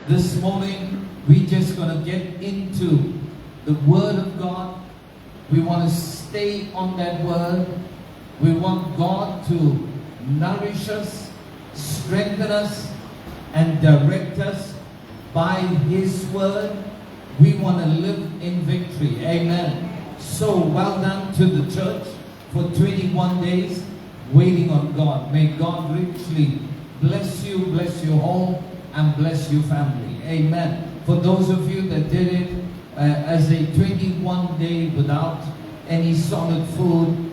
This morning, we're just going to get into the Word of God. We want to stay on that Word. We want God to nourish us, strengthen us, and direct us by His Word. We want to live in victory. Amen. So well done to the church for 21 days waiting on God. May God richly bless you, bless your home, and bless your family. Amen. For those of you that did it as a 21 day without any solid food,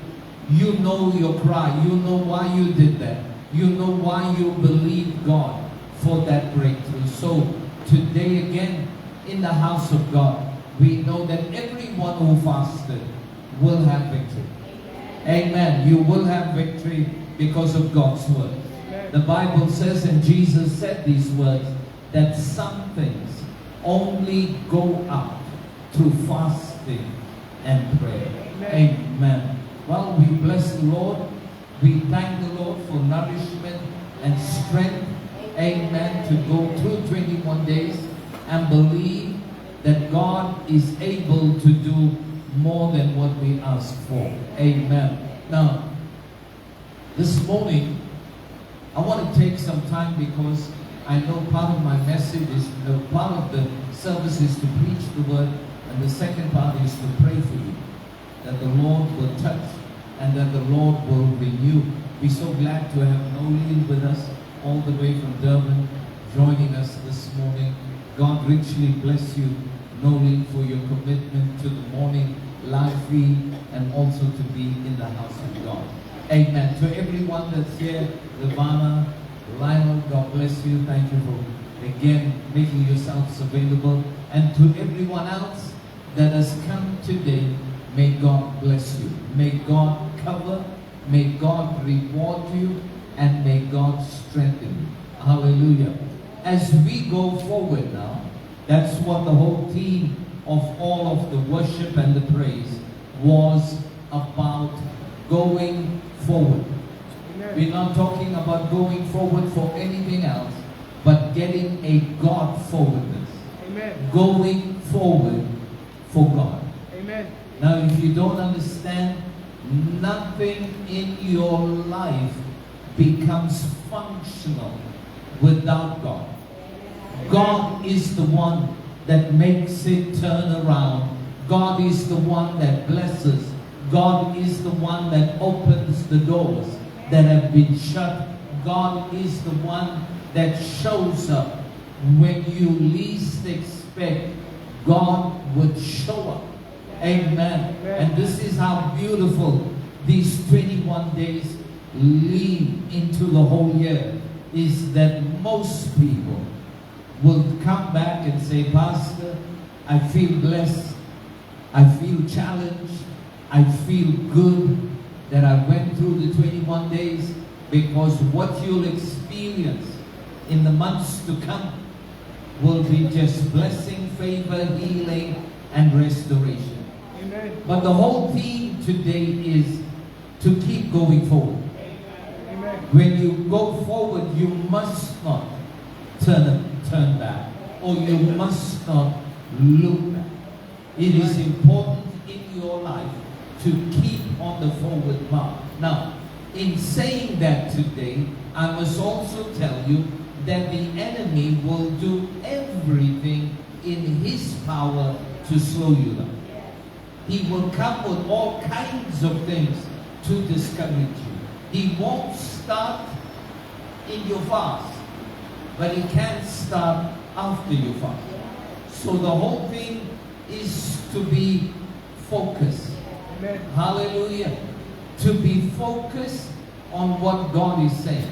you know your cry. You know why you did that. You know why you believe God for that breakthrough. So today again, in the house of God, we know that everyone who fasted will have victory. Amen. You will have victory because of God's word. The Bible says, and Jesus said these words, that some things only go out through fasting and prayer. Amen. Well, we bless the Lord. We thank the Lord for nourishment and strength. Amen. To go through 21 days and believe that God is able to do more than what we ask for. Amen. Now, this morning, I want to take some time because I know part of my message is, part of the service is to preach the word, and the second part is to pray for you, that the Lord will touch and that the Lord will renew. We're so glad to have Nolene with us all the way from Durban, joining us this morning. God richly bless you, Nolene, for your commitment to the morning live feed and also to be in the house of God. Amen. To everyone that's here, Ivana, Lionel, God bless you. Thank you for, again, making yourselves available. And to everyone else that has come today, may God bless you. May God cover, may God reward you, and may God strengthen you. Hallelujah. As we go forward now, that's what the whole theme of all of the worship and the praise was about, going forward. Amen. We're not talking about going forward for anything else, but getting a God forwardness. Amen. Going forward for God. Amen. Now, if you don't understand, nothing in your life becomes functional without God. God is the one that makes it turn around. God is the one that blesses. God is the one that opens the doors that have been shut. God is the one that shows up when you least expect. God would show up. Amen. And this is how beautiful these 21 days lead into the whole year, is that most people will come back and say, Pastor, I feel blessed, I feel challenged, I feel good that I went through the 21 days, because what you'll experience in the months to come will be just blessing, favor, healing, and restoration. Amen. But the whole theme today is to keep going forward. Amen. When you go forward, you must not turn back, or you must not look back. It is important in your life to keep on the forward mark. Now, in saying that today, I must also tell you that the enemy will do everything in his power to slow you down. He will come with all kinds of things to discourage you. He won't start in your fast, but he can start after you fast. So the whole thing is to be focused. Amen. Hallelujah. To be focused on what God is saying.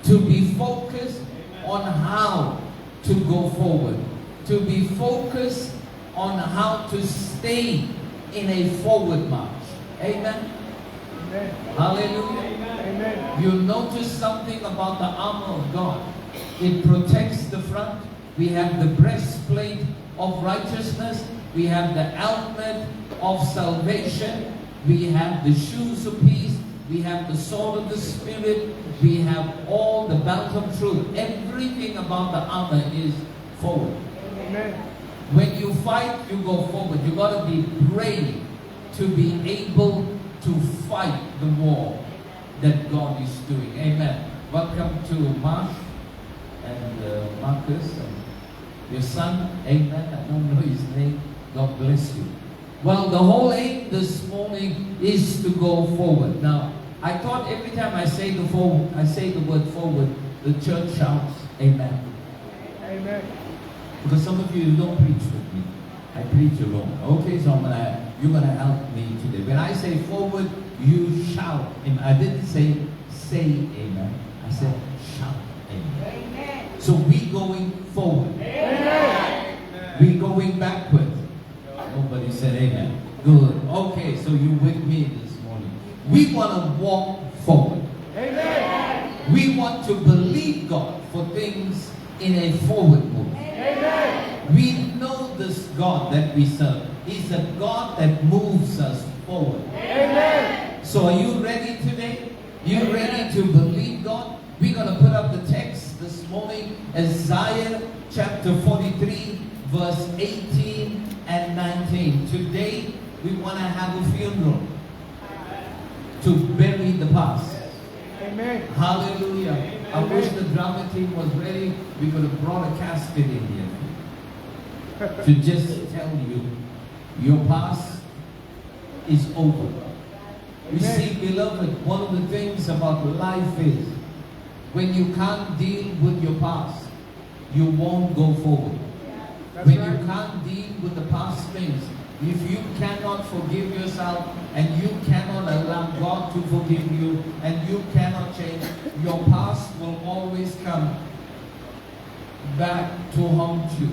To be focused on how to go forward. To be focused on how to stay in a forward march. Amen. Amen. Hallelujah. Amen. You'll notice something about the armor of God. It protects the front. We have the breastplate of righteousness. We have the helmet of salvation. We have the shoes of peace. We have the sword of the Spirit. We have all the belt of truth. Everything about the armor is forward. Amen. When you fight, you go forward. You got to be brave to be able to fight the war that God is doing. Amen. Welcome to Marsh and Marcus and your son. Amen. I don't know his name. God bless you. Well, the whole aim this morning is to go forward. Now, I thought every time I say the word forward, the church shouts, Amen. Amen. Because some of you don't preach with me. I preach alone. Okay, so you're gonna help me today. When I say forward, you shout. I didn't say amen. I said shout amen. Amen. So we going forward. Amen. We going backward. Nobody said amen. Good. Okay, so you with me this morning. We want to walk forward. Amen. We want to believe God for things in a forward move. Amen. We know this God that we serve. He's a God that moves us forward. Amen. So are you ready today? You ready to believe God? We're going to put up the text this morning. Isaiah chapter 43 verse 18 and 19. Today we want to have a funeral to bury the past. Amen. Hallelujah. I wish the drama team was ready. We could have brought a casket in here to just tell you your past is over. You see, beloved, one of the things about life is when you can't deal with your past, you won't go forward. That's When right. you can't deal with the past things, if you cannot forgive yourself and you cannot allow God to forgive you and you cannot change, your past will always come back to haunt you,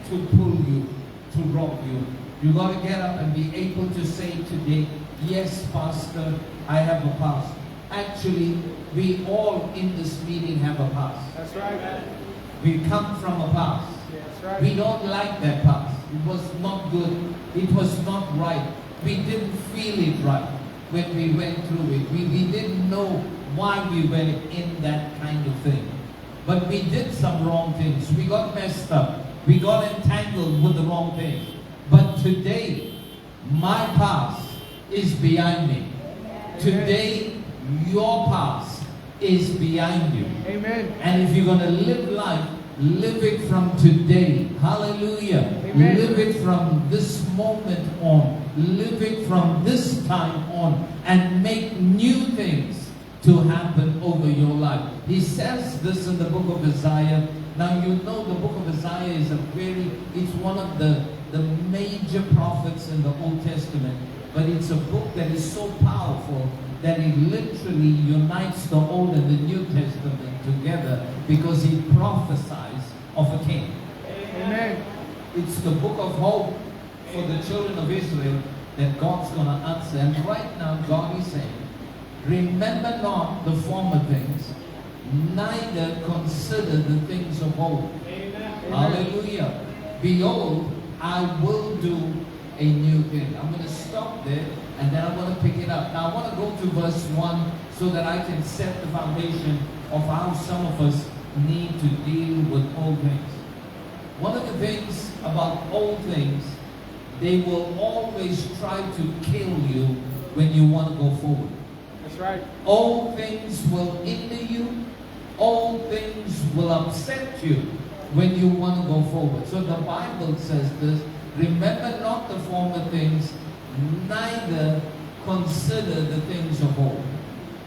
to pull you, to rob you. You got to get up and be able to say today, yes, Pastor, I have a past. Actually, we all in this meeting have a past. That's right. We come from a past. That's right. We don't like that past. It was not good. It was not right. We didn't feel it right when we went through it. We didn't know why we were in that kind of thing. But we did some wrong things. We got messed up. We got entangled with the wrong thing. But today, my past is behind me. Today, your past is behind you. Amen. And if you're going to live life, live it from today. Hallelujah. Amen. Live it from this moment on. Live it from this time on. And make new things to happen over your life. He says this in the book of Isaiah. Now you know the book of Isaiah is it's one of the major prophets in the Old Testament. But it's a book that is so powerful that it literally unites the Old and the New Testament together because it prophesies of a king. Amen. It's the book of hope for the children of Israel that God's going to answer. And right now God is saying, remember not the former things, neither consider the things of old. Amen. Hallelujah. Behold, I will do a new thing. I'm going to stop there and then I'm going to pick it up. Now I want to go to verse 1 so that I can set the foundation of how some of us need to deal with old things. One of the things about old things, they will always try to kill you when you want to go forward. That's right. Old things will hinder you. Old things will upset you when you want to go forward. So the Bible says this, remember not the former things, neither consider the things of old.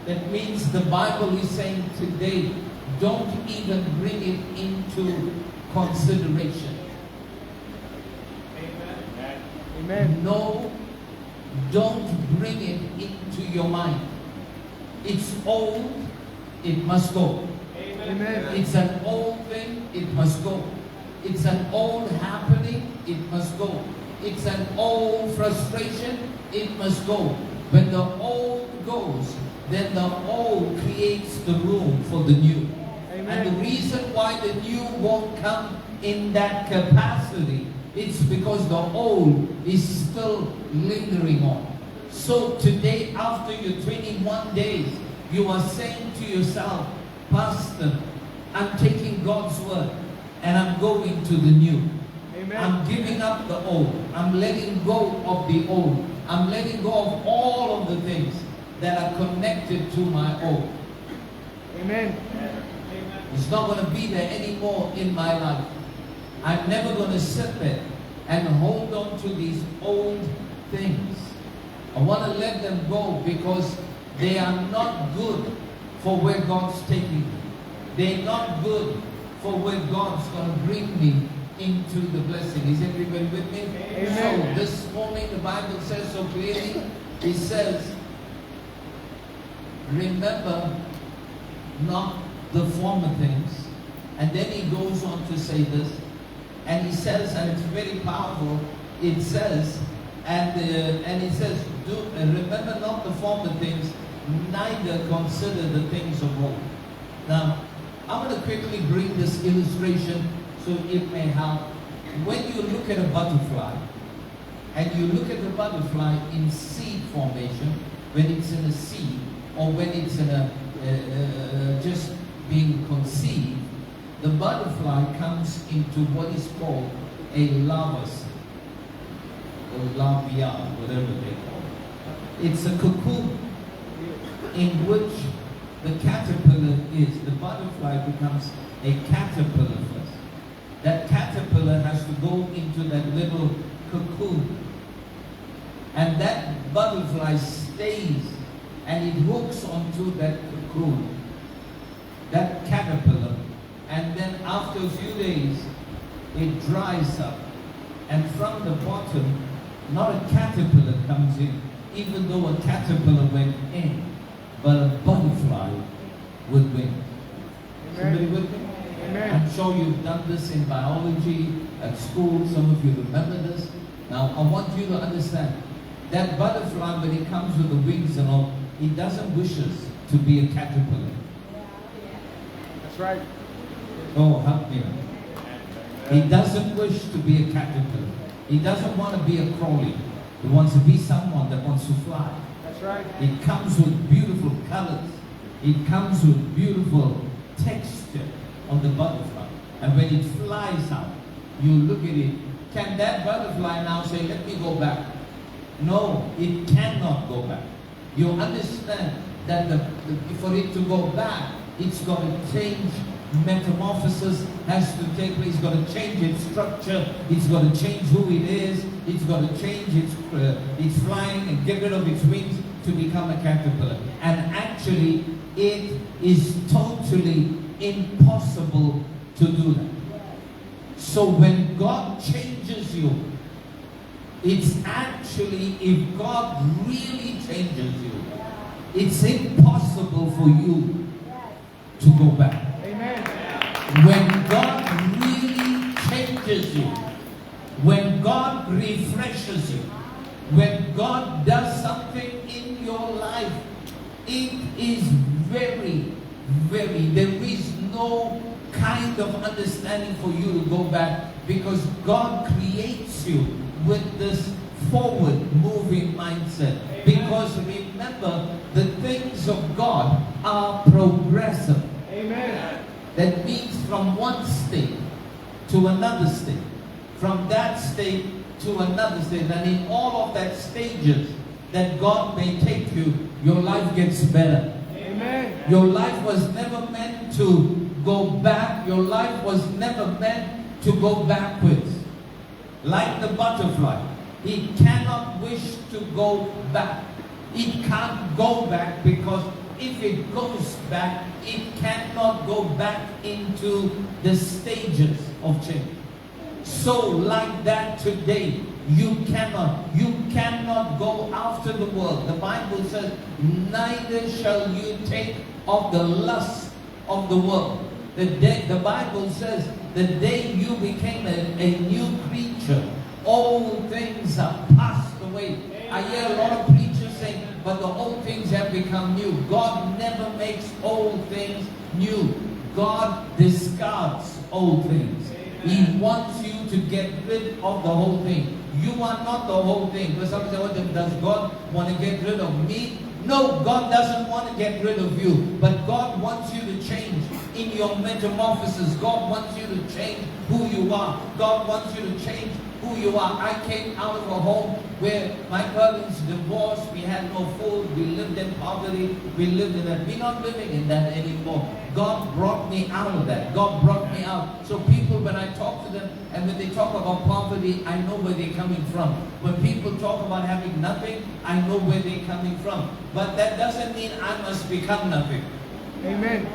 That means the Bible is saying today, don't even bring it into consideration. Amen. No, don't bring it into your mind. It's old, it must go. Amen. It's an old thing, it must go. It's an old happening, it must go. It's an old frustration, it must go. When the old goes, then the old creates the room for the new. Amen. And the reason why the new won't come in that capacity, it's because the old is still lingering on. So today, after your 21 days, you are saying to yourself, Pastor, I'm taking God's word and I'm going to the new. Amen. I'm giving up the old. I'm letting go of the old. I'm letting go of all of the things that are connected to my old. Amen. It's not going to be there anymore in my life. I'm never going to sit there and hold on to these old things. I want to let them go because they are not good for where God's taking me. They're not good for where God's going to bring me into the blessing. Is everybody with me? Amen. So this morning the Bible says so clearly, it says, remember not the former things. And then he goes on to say this, and he says, and it's very powerful, it says, and it says, remember not the former things, neither consider the things of old. Now, I'm going to quickly bring this illustration so it may help. When you look at a butterfly, and you look at the butterfly in seed formation, when it's in a seed, or when it's in a just being conceived, the butterfly comes into what is called a larva seed, or larvae, whatever they call it. It's a cocoon in which the caterpillar is. The butterfly becomes a caterpillar first. That caterpillar has to go into that little cocoon. And that butterfly stays and it hooks onto that cocoon, that caterpillar. And then after a few days, it dries up. And from the bottom, not a caterpillar comes in, even though a caterpillar went in, but a butterfly with wings. Somebody with me? Amen. I'm sure you've done this in biology at school. Some of you remember this. Now, I want you to understand that butterfly, when it comes with the wings and all, it doesn't wish us to be a caterpillar. That's right. Oh, help me. He doesn't wish to be a caterpillar. He doesn't want to be a crawly. He wants to be someone that wants to fly. That's right. It comes with beautiful colors. It comes with beautiful texture on the butterfly. And when it flies out, you look at it. Can that butterfly now say, let me go back? No, it cannot go back. You understand that for it to go back, it's got to change. Metamorphosis has to take place. It's got to change its structure. It's got to change who it is. It's got to change its flying and get rid of its wings to become a caterpillar. And actually, it is totally impossible to do that. So when God changes you, it's actually, if God really changes you, it's impossible for you to go back. Amen. When God really changes you, when God refreshes you, when God does something in your life, it is very, there is no kind of understanding for you to go back, because God creates you with this forward moving mindset. Because remember, the things of God are progressive. Amen. That means from one state to another state, from that state to another state, and in all of that stages that God may take you, your life gets better. Amen. Your life was never meant to go back. Your life was never meant to go backwards. Like the butterfly, it cannot wish to go back. It can't go back, because if it goes back, it cannot go back into the stages of change. So like that today, you cannot go after the world. The Bible says, neither shall you take of the lust of the world. The Bible says, the day you became a new creature, all things are passed away. I hear a lot of preachers saying, but the old things have become new. God never makes old things new. God discards old things. He wants you to get rid of the whole thing. You are not the whole thing. Because some say, well, does God want to get rid of me? No, God doesn't want to get rid of you. But God wants you to change in your metamorphosis. God wants you to change who you are. God wants you to change who you are. I came out of a home where my parents divorced. We had no food. We lived in poverty. We lived in that. We're not living in that anymore. God brought me out of that. God brought me out. So people, when I talk to them, and when they talk about poverty, I know where they're coming from. When people talk about having nothing, I know where they're coming from. But that doesn't mean I must become nothing. Amen.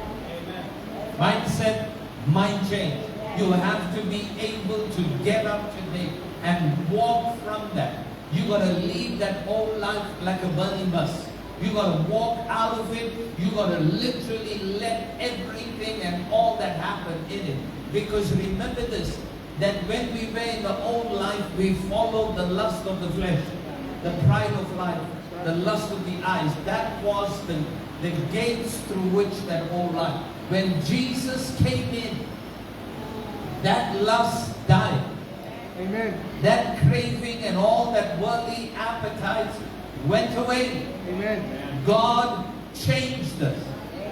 Mindset, mind change. You have to be able to get up today and walk from that. You got to leave that old life like a burning bus. You got to walk out of it. You got to literally let everything and all that happen in it. Because remember this, that when we were in the old life, we followed the lust of the flesh, the pride of life, the lust of the eyes. That was the gates through which that old life. When Jesus came in, that lust died. Amen. That craving and all that worldly appetites went away. Amen. God changed us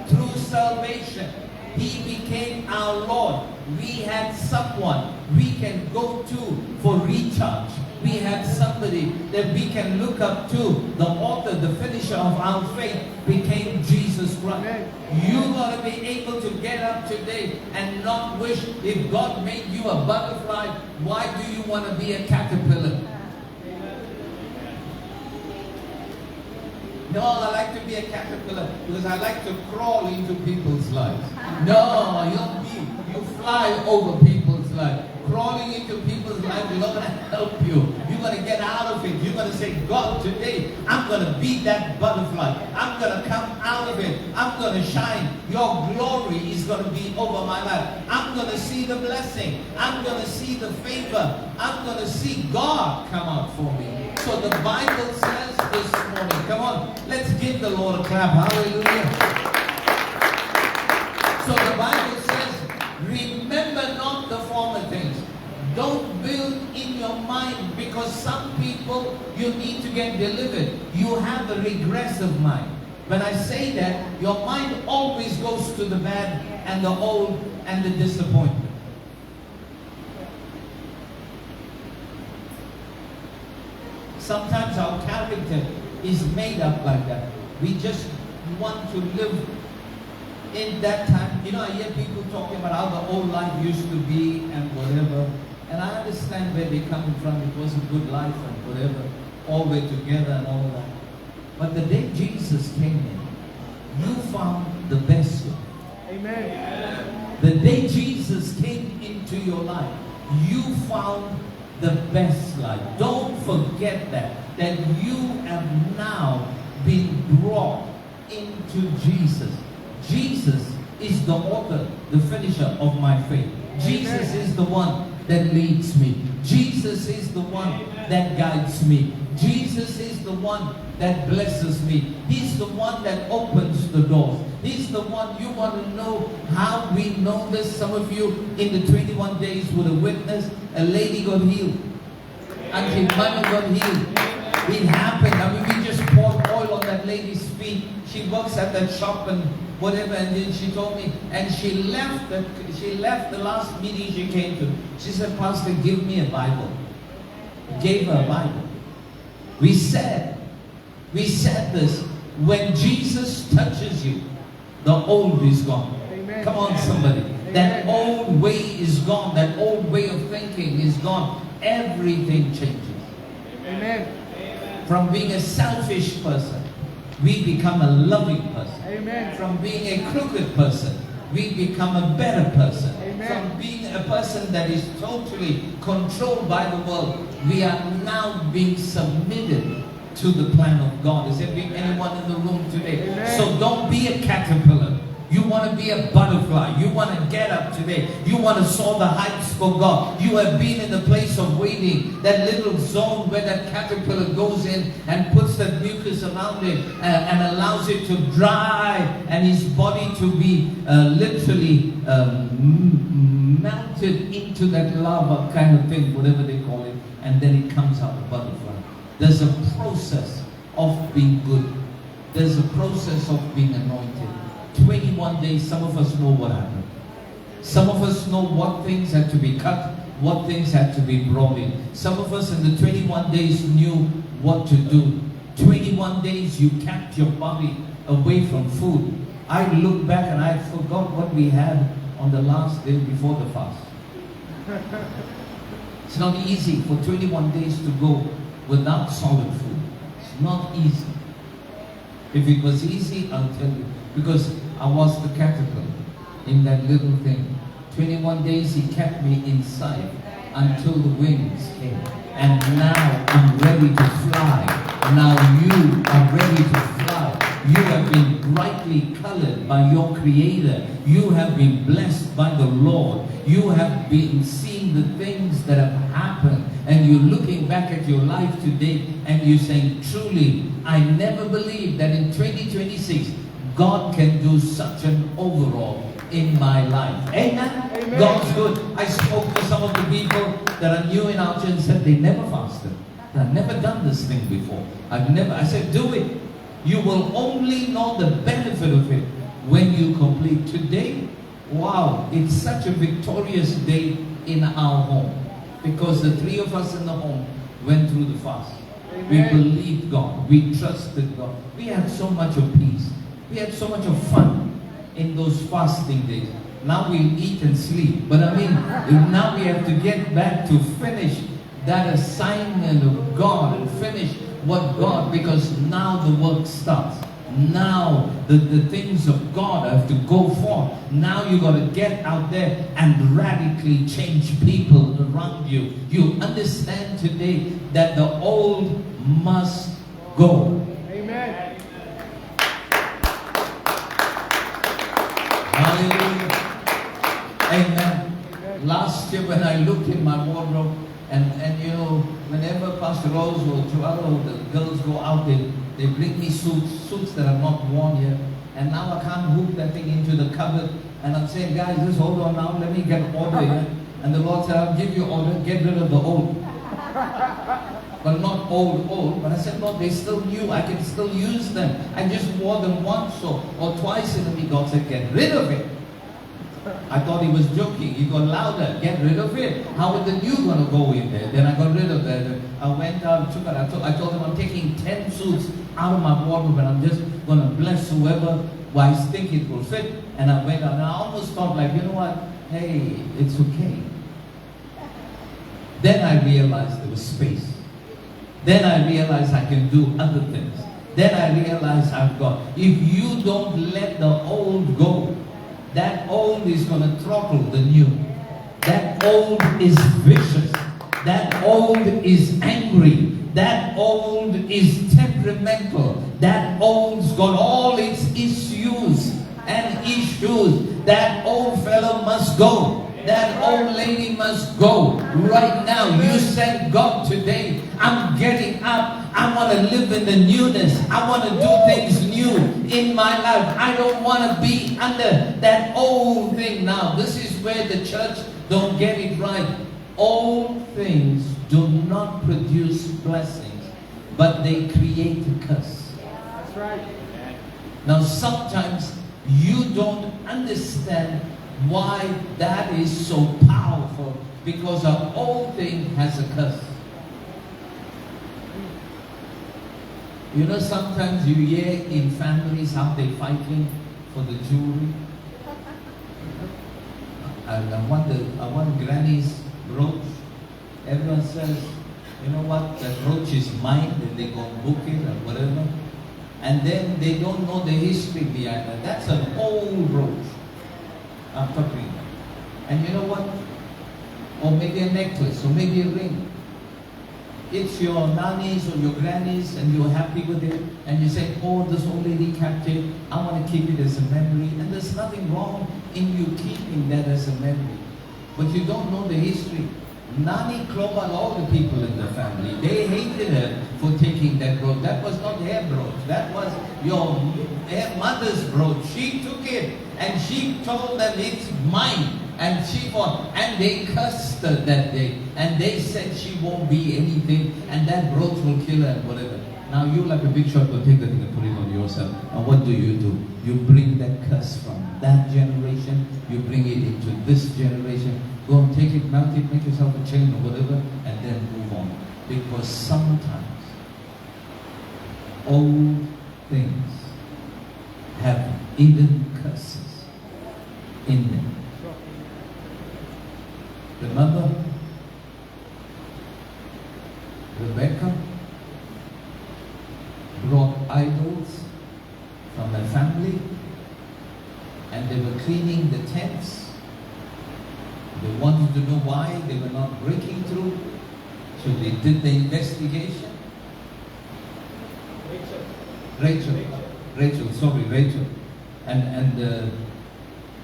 through salvation. He became our Lord. We had someone we can go to for recharge. We had somebody that we can look up to. The author, the finisher of our faith became Jesus Christ. Amen. You got to be able to get up today and not wish, if God made you a butterfly, why do you want to be a caterpillar? No, I like to be a caterpillar because I like to crawl into people's lives. No, you fly over people's lives. Crawling into people's lives is not going to help you. You're going to get out of it. You're going to say, God, today I'm going to be that butterfly. I'm going to come out of it. I'm going to shine. Your glory is going to be over my life. I'm going to see the blessing. I'm going to see the favor. I'm going to see God come out for me. So the Bible says this morning, come on, let's give the Lord a clap. Hallelujah. So the Bible says, remember not the former things. Don't build in your mind, because some people, you need to get delivered. You have a regressive mind. When I say that, your mind always goes to the bad and the old and the disappointment. Sometimes our character is made up like that. We just want to live in that time. You know, I hear people talking about how the old life used to be and whatever. And I understand where they're coming from. It was a good life and whatever. All were together and all that. But the day Jesus came in, you found the best life. Amen. The day Jesus came into your life, you found the best life. Don't forget that you have now been brought into Jesus. Jesus is the author, the finisher of my faith. Jesus is the one that leads me. Jesus is the one that guides me. Jesus is the one that blesses me. He's the one that opens the doors. He's the one. You want to know how we know this? Some of you in the 21 days would have witnessed a lady got healed. And her money got healed. It happened. I mean, we just poured oil on that lady's feet. She works at that shop and whatever, and then she told me, and she left the last meeting she came to. She said, Pastor, give me a Bible. Gave her a Bible. We said this, when Jesus touches you, the old is gone. Amen. Come on, somebody. Amen. That old way is gone. That old way of thinking is gone. Everything changes. Amen. From being a selfish person, we become a loving person. Amen. From being a crooked person, we become a better person. Amen. From being a person that is totally controlled by the world, we are now being submitted to the plan of God. Is there anyone in the room today? Amen. So don't be a caterpillar. You want to be a butterfly. You want to get up today. You want to soar the heights for God. You have been in the place of waiting, that little zone where that caterpillar goes in and puts that mucus around it and allows it to dry and his body to be literally melted into that lava kind of thing, whatever they call it, and then it comes out a butterfly. There's a process of being good. There's a process of being anointed. 21 days, some of us know what happened. Some of us know what things had to be cut, what things had to be brought in. Some of us in the 21 days knew what to do. 21 days you kept your body away from food. I look back and I forgot what we had on the last day before the fast. It's not easy for 21 days to go without solid food. It's not easy. If it was easy, I'll tell you. Because I was the caterpillar in that little thing. 21 days he kept me inside until the wings came. And now I'm ready to fly. Now you are ready to fly. You have been brightly colored by your Creator. You have been blessed by the Lord. You have been seeing the things that have happened. And you're looking back at your life today and you're saying, truly, I never believed that in 2026, God can do such an overall in my life. Amen? Amen. God's good. I spoke to some of the people that are new in our church and said they never fasted. I've never done this thing before. I said, do it. You will only know the benefit of it when you complete. Today, wow, it's such a victorious day in our home. Because the three of us in the home went through the fast. Amen. We believed God. We trusted God. We had so much of peace. We had so much of fun in those fasting days. Now we eat and sleep. But I mean, now we have to get back to finish that assignment of God and finish what God, because now the work starts. Now the things of God have to go forth. Now you got to get out there and radically change people around you. You understand today that the old must go. Amen. Hallelujah. Amen. Last year when I looked in my wardrobe, and you know, whenever Pastor Rose or Joella or the girls go out, they bring me suits that are not worn yet. And now I can't hook that thing into the cupboard. And I'm saying, guys, just hold on now, let me get an order here. And the Lord said, I'll give you order, get rid of the old. But not old. But I said, Lord, they're still new. I can still use them. I just wore them once or twice in a week. God said, get rid of it. I thought he was joking. He got louder. Get rid of it. How are the new going to go in there? Then I got rid of that. I went out, took it. I told him I'm taking 10 suits out of my wardrobe and I'm just going to bless whoever I think it will fit. And I went out and I almost thought like, you know what? Hey, it's okay. Then I realized there was space. Then I realized I can do other things. Then I realized I've got. If you don't let the old go, that old is going to throttle the new. That old is vicious. That old is angry. That old is temperamental. That old's got all its issues and issues. That old fellow must go. That old lady must go. Right now, you said, God, today, I'm getting up. I want to live in the newness. I want to do things new in my life. I don't want to be under that old thing now. This is where the church don't get it right. Old things do not produce blessings, but they create a curse. That's right. Now, sometimes you don't understand why that is so powerful, because an old thing has a curse. You know, sometimes you hear in families how they fighting for the jewelry. I want Granny's brooch. Everyone says, you know what, that brooch is mine, then they go book it or whatever. And then they don't know the history behind that. That's an old brooch. I'm talking. And you know what? Or maybe a necklace, or maybe a ring. It's your nannies or your grannies and you're happy with it. And you say, oh, this old lady kept it. I want to keep it as a memory. And there's nothing wrong in you keeping that as a memory. But you don't know the history. Nani Clova and all the people in the family, they hated her for taking that brooch. That was not her brooch. That was her mother's brooch. She took it and she told them it's mine. And they cursed her that day. And they said she won't be anything and that brooch will kill her and whatever. Now you like a big shot will take the thing and put it on yourself. And what do? You bring that curse from that generation, you bring it into this generation. Go and take it, melt it, make yourself a chain or whatever, and then move on. Because sometimes old things have hidden curses in them. Remember Rebecca brought idols from her family, and they were cleaning the tents. They wanted to know why they were not breaking through, so they did the investigation. Rachel. And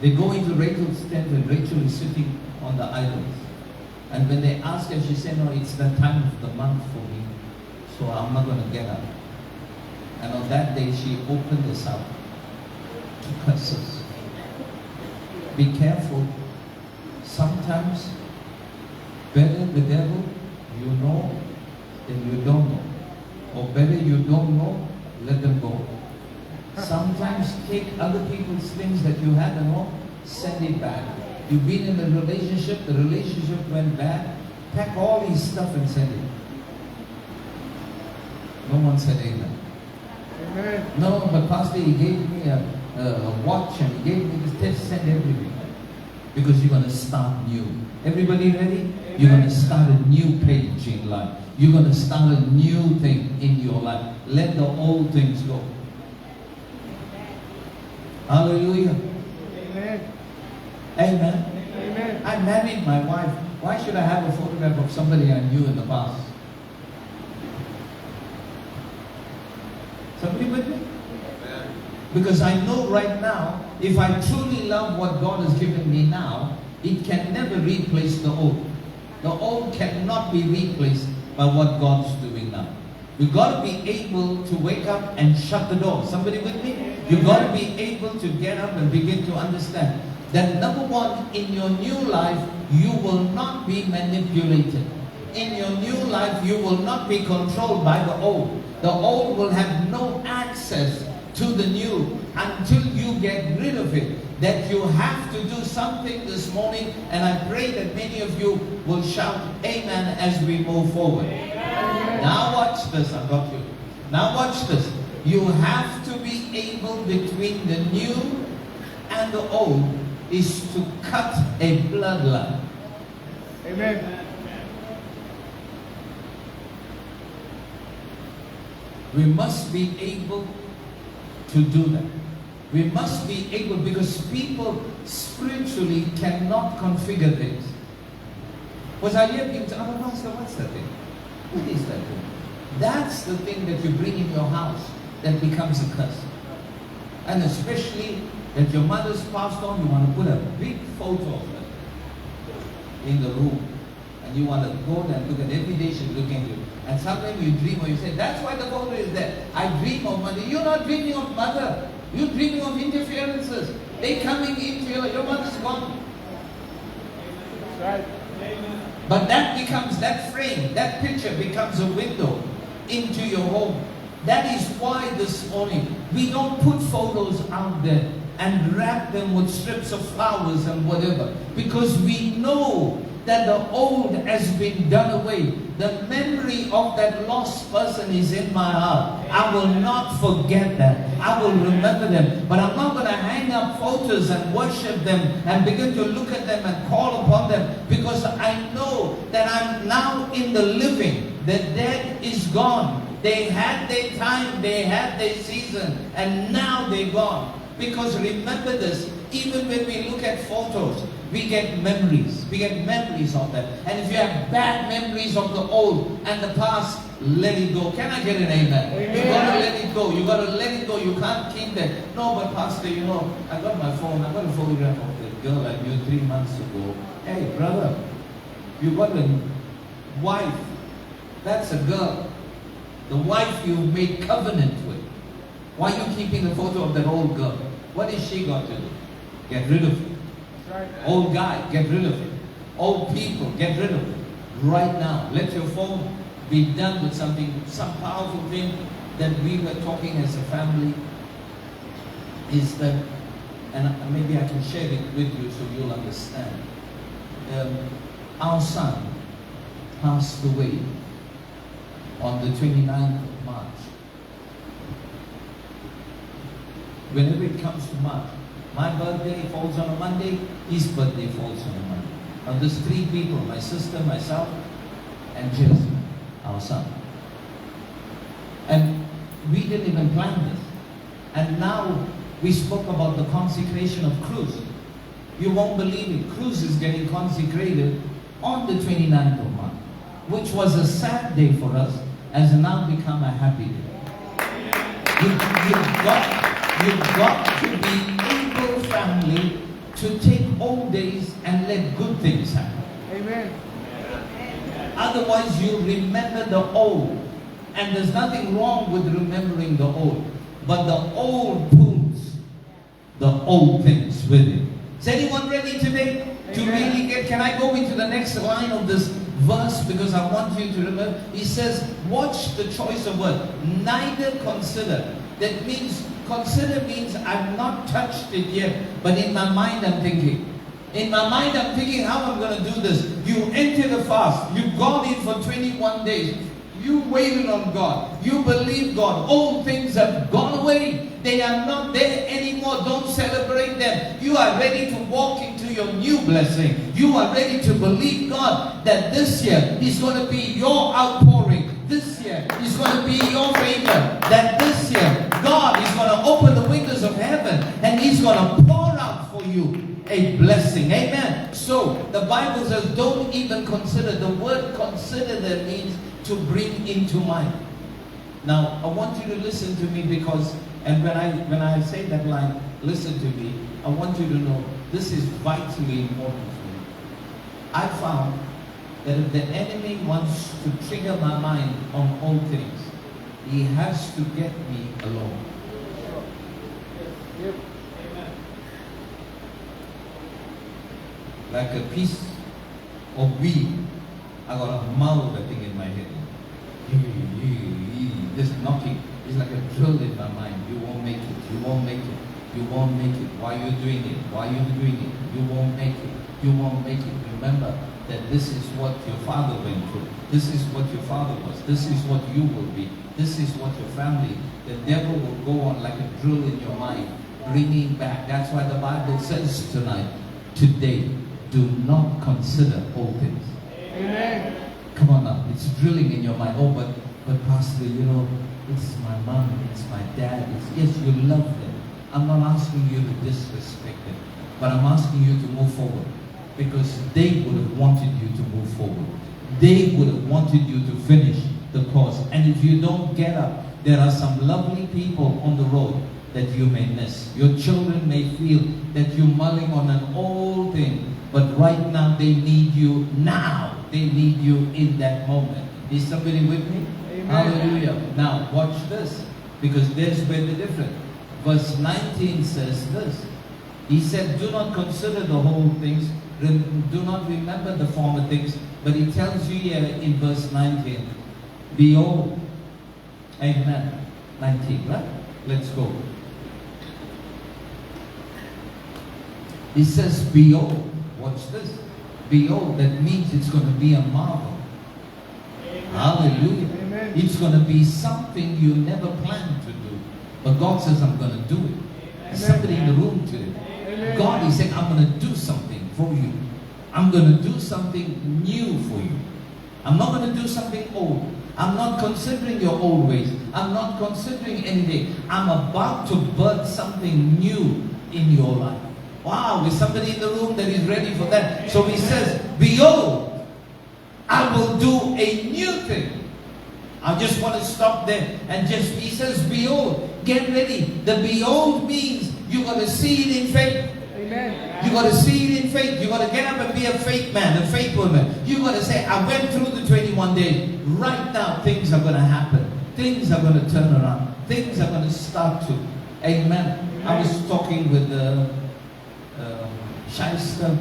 they go into Rachel's tent, and Rachel is sitting on the idols. And when they ask her, she said, "No, it's the time of the month for me, so I'm not going to get up." And on that day, she opened us up to curses. Be careful. Sometimes, better the devil you know than you don't know. Or better you don't know, let them go. Sometimes take other people's things that you had and all, send it back. You've been in a relationship, the relationship went bad, pack all his stuff and send it. No one said amen. Amen. No, but Pastor, he gave me a watch and he gave me this test, send everything. Because you're going to start new. Everybody ready? Amen. You're going to start a new page in life. You're going to start a new thing in your life. Let the old things go. Hallelujah. Amen. Amen. Amen. I married my wife. Why should I have a photograph of somebody I knew in the past? Somebody with me? Because I know right now, if I truly love what God has given me now, it can never replace the old. The old cannot be replaced by what God's doing now. You've got to be able to wake up and shut the door. Somebody with me? You've got to be able to get up and begin to understand that number one, in your new life, you will not be manipulated. In your new life, you will not be controlled by the old. The old will have no access to the new until you get rid of it. That you have to do something this morning, and I pray that many of you will shout amen as we move forward. Amen. Now watch this, I got you. Now watch this. You have to be able between the new and the old is to cut a bloodline. Amen. We must be able to do that. We must be able, because people spiritually cannot configure things. Was I here people say, "Oh, Pastor, what's that thing? What is that thing?" That's the thing that you bring in your house that becomes a curse. And especially that your mother's passed on, you want to put a big photo of her in the room. And you want to go there and look at every day she's looking at you. And sometimes you dream or you say, "That's why the photo is there. I dream of mother." You're not dreaming of mother. You're dreaming of interferences. They're coming into your mother's gone. That's right. But that becomes, that frame, that picture becomes a window into your home. That is why this morning we don't put photos out there and wrap them with strips of flowers and whatever. Because we know that the old has been done away. The memory of that lost person is in my heart. I will not forget that. I will remember them. But I'm not going to hang up photos and worship them and begin to look at them and call upon them, because I know that I'm now in the living. The dead is gone. They had their time, they had their season, and now they're gone. Because remember this, even when we look at photos, we get memories. We get memories of that. And if you have bad memories of the old and the past, let it go. Can I get an amen? Amen. You got to let it go. You got to let it go. You can't keep that. No, but Pastor, you know, I got my phone. I got a photograph of the girl I knew 3 months ago. Hey, brother, you got a wife. That's a girl. The wife you made covenant with. Why are you keeping the photo of that old girl? What is she got to do? Get rid of it. Right. Old guy, get rid of it. Old people, get rid of it. Right now. Let your phone be done with something, some powerful thing that we were talking as a family is that, and maybe I can share it with you so you'll understand. Our son passed away on the 29th of March. Whenever it comes to March, my birthday falls on a Monday, his birthday falls on a Monday. Now there's three people, my sister, myself, and Jesse, our son. And we didn't even plan this. And now we spoke about the consecration of Cruz. You won't believe it. Cruz is getting consecrated on the 29th of March, which was a sad day for us, has now become a happy day. You've got to be able, family, to take old days and let good things happen. Amen. Otherwise, you'll remember the old. And there's nothing wrong with remembering the old. But the old pulls the old things with it. Is anyone ready today to Amen. really get? Can I go into the next line of this verse? Because I want you to remember. He says, watch the choice of word. Neither consider. That means, consider means I've not touched it yet. But in my mind I'm thinking. In my mind I'm thinking how I'm going to do this. You enter the fast. You've gone in for 21 days. You waited on God. You believe God. Old things have gone away. They are not there anymore. Don't celebrate them. You are ready to walk into your new blessing. You are ready to believe God that this year is going to be your outpouring. This year is going to be your favor. That this year God is going to open the windows of heaven and He's going to pour out for you a blessing. Amen. So the Bible says don't even consider. The word consider there means to bring into mind. Now I want you to listen to me because, and when I say that line, listen to me, I want you to know this is vitally important for me. I found that if the enemy wants to trigger my mind on all things, he has to get me alone. Yep. Like a piece of weed, I got a mouth that thing in my head. Just knocking. It's like a drill in my mind. You won't make it. You won't make it. You won't make it. Why are you doing it? Why are you doing it? You won't make it. You won't make it. Remember that this is what your father went through. This is what your father was. This is what you will be. This is what your family. The devil will go on like a drill in your mind, bringing back. That's why the Bible says tonight, today, do not consider all things. Amen. Come on now, it's drilling in your mind. Oh, but Pastor, you know, it's my mom, it's my dad. Yes, you love them. I'm not asking you to disrespect them, but I'm asking you to move forward because they would have wanted you to move forward. They would have wanted you to finish the course. And if you don't get up, there are some lovely people on the road that you may miss. Your children may feel that you're mulling on an old thing, but right now they need you now. They need you in that moment. Is somebody with me? Amen. Hallelujah. Now watch this, because there's where the difference. Verse 19 says this. He said, do not consider the whole things, do not remember the former things, but he tells you here in verse 19, behold, amen, 19, right? Let's go. He says, behold, watch this. Behold, that means it's going to be a marvel. Amen. Hallelujah. Amen. It's going to be something you never planned to do. But God says, I'm going to do it. There's somebody in the room today. Amen. God is saying, I'm going to do something for you. I'm going to do something new for you. I'm not going to do something old. I'm not considering your old ways. I'm not considering anything. I'm about to birth something new in your life. Wow, is somebody in the room that is ready for that? So he says, behold, I will do a new thing. I just want to stop there and he says, behold, get ready. The behold means you got to see it in faith. Amen. You got to see it in faith. You got to get up and be a faith man, a faith woman. You got to say, I went through the 21 days. Right now, things are going to happen. Things are going to turn around. Things are going to start to. Amen. I was talking with Shyster,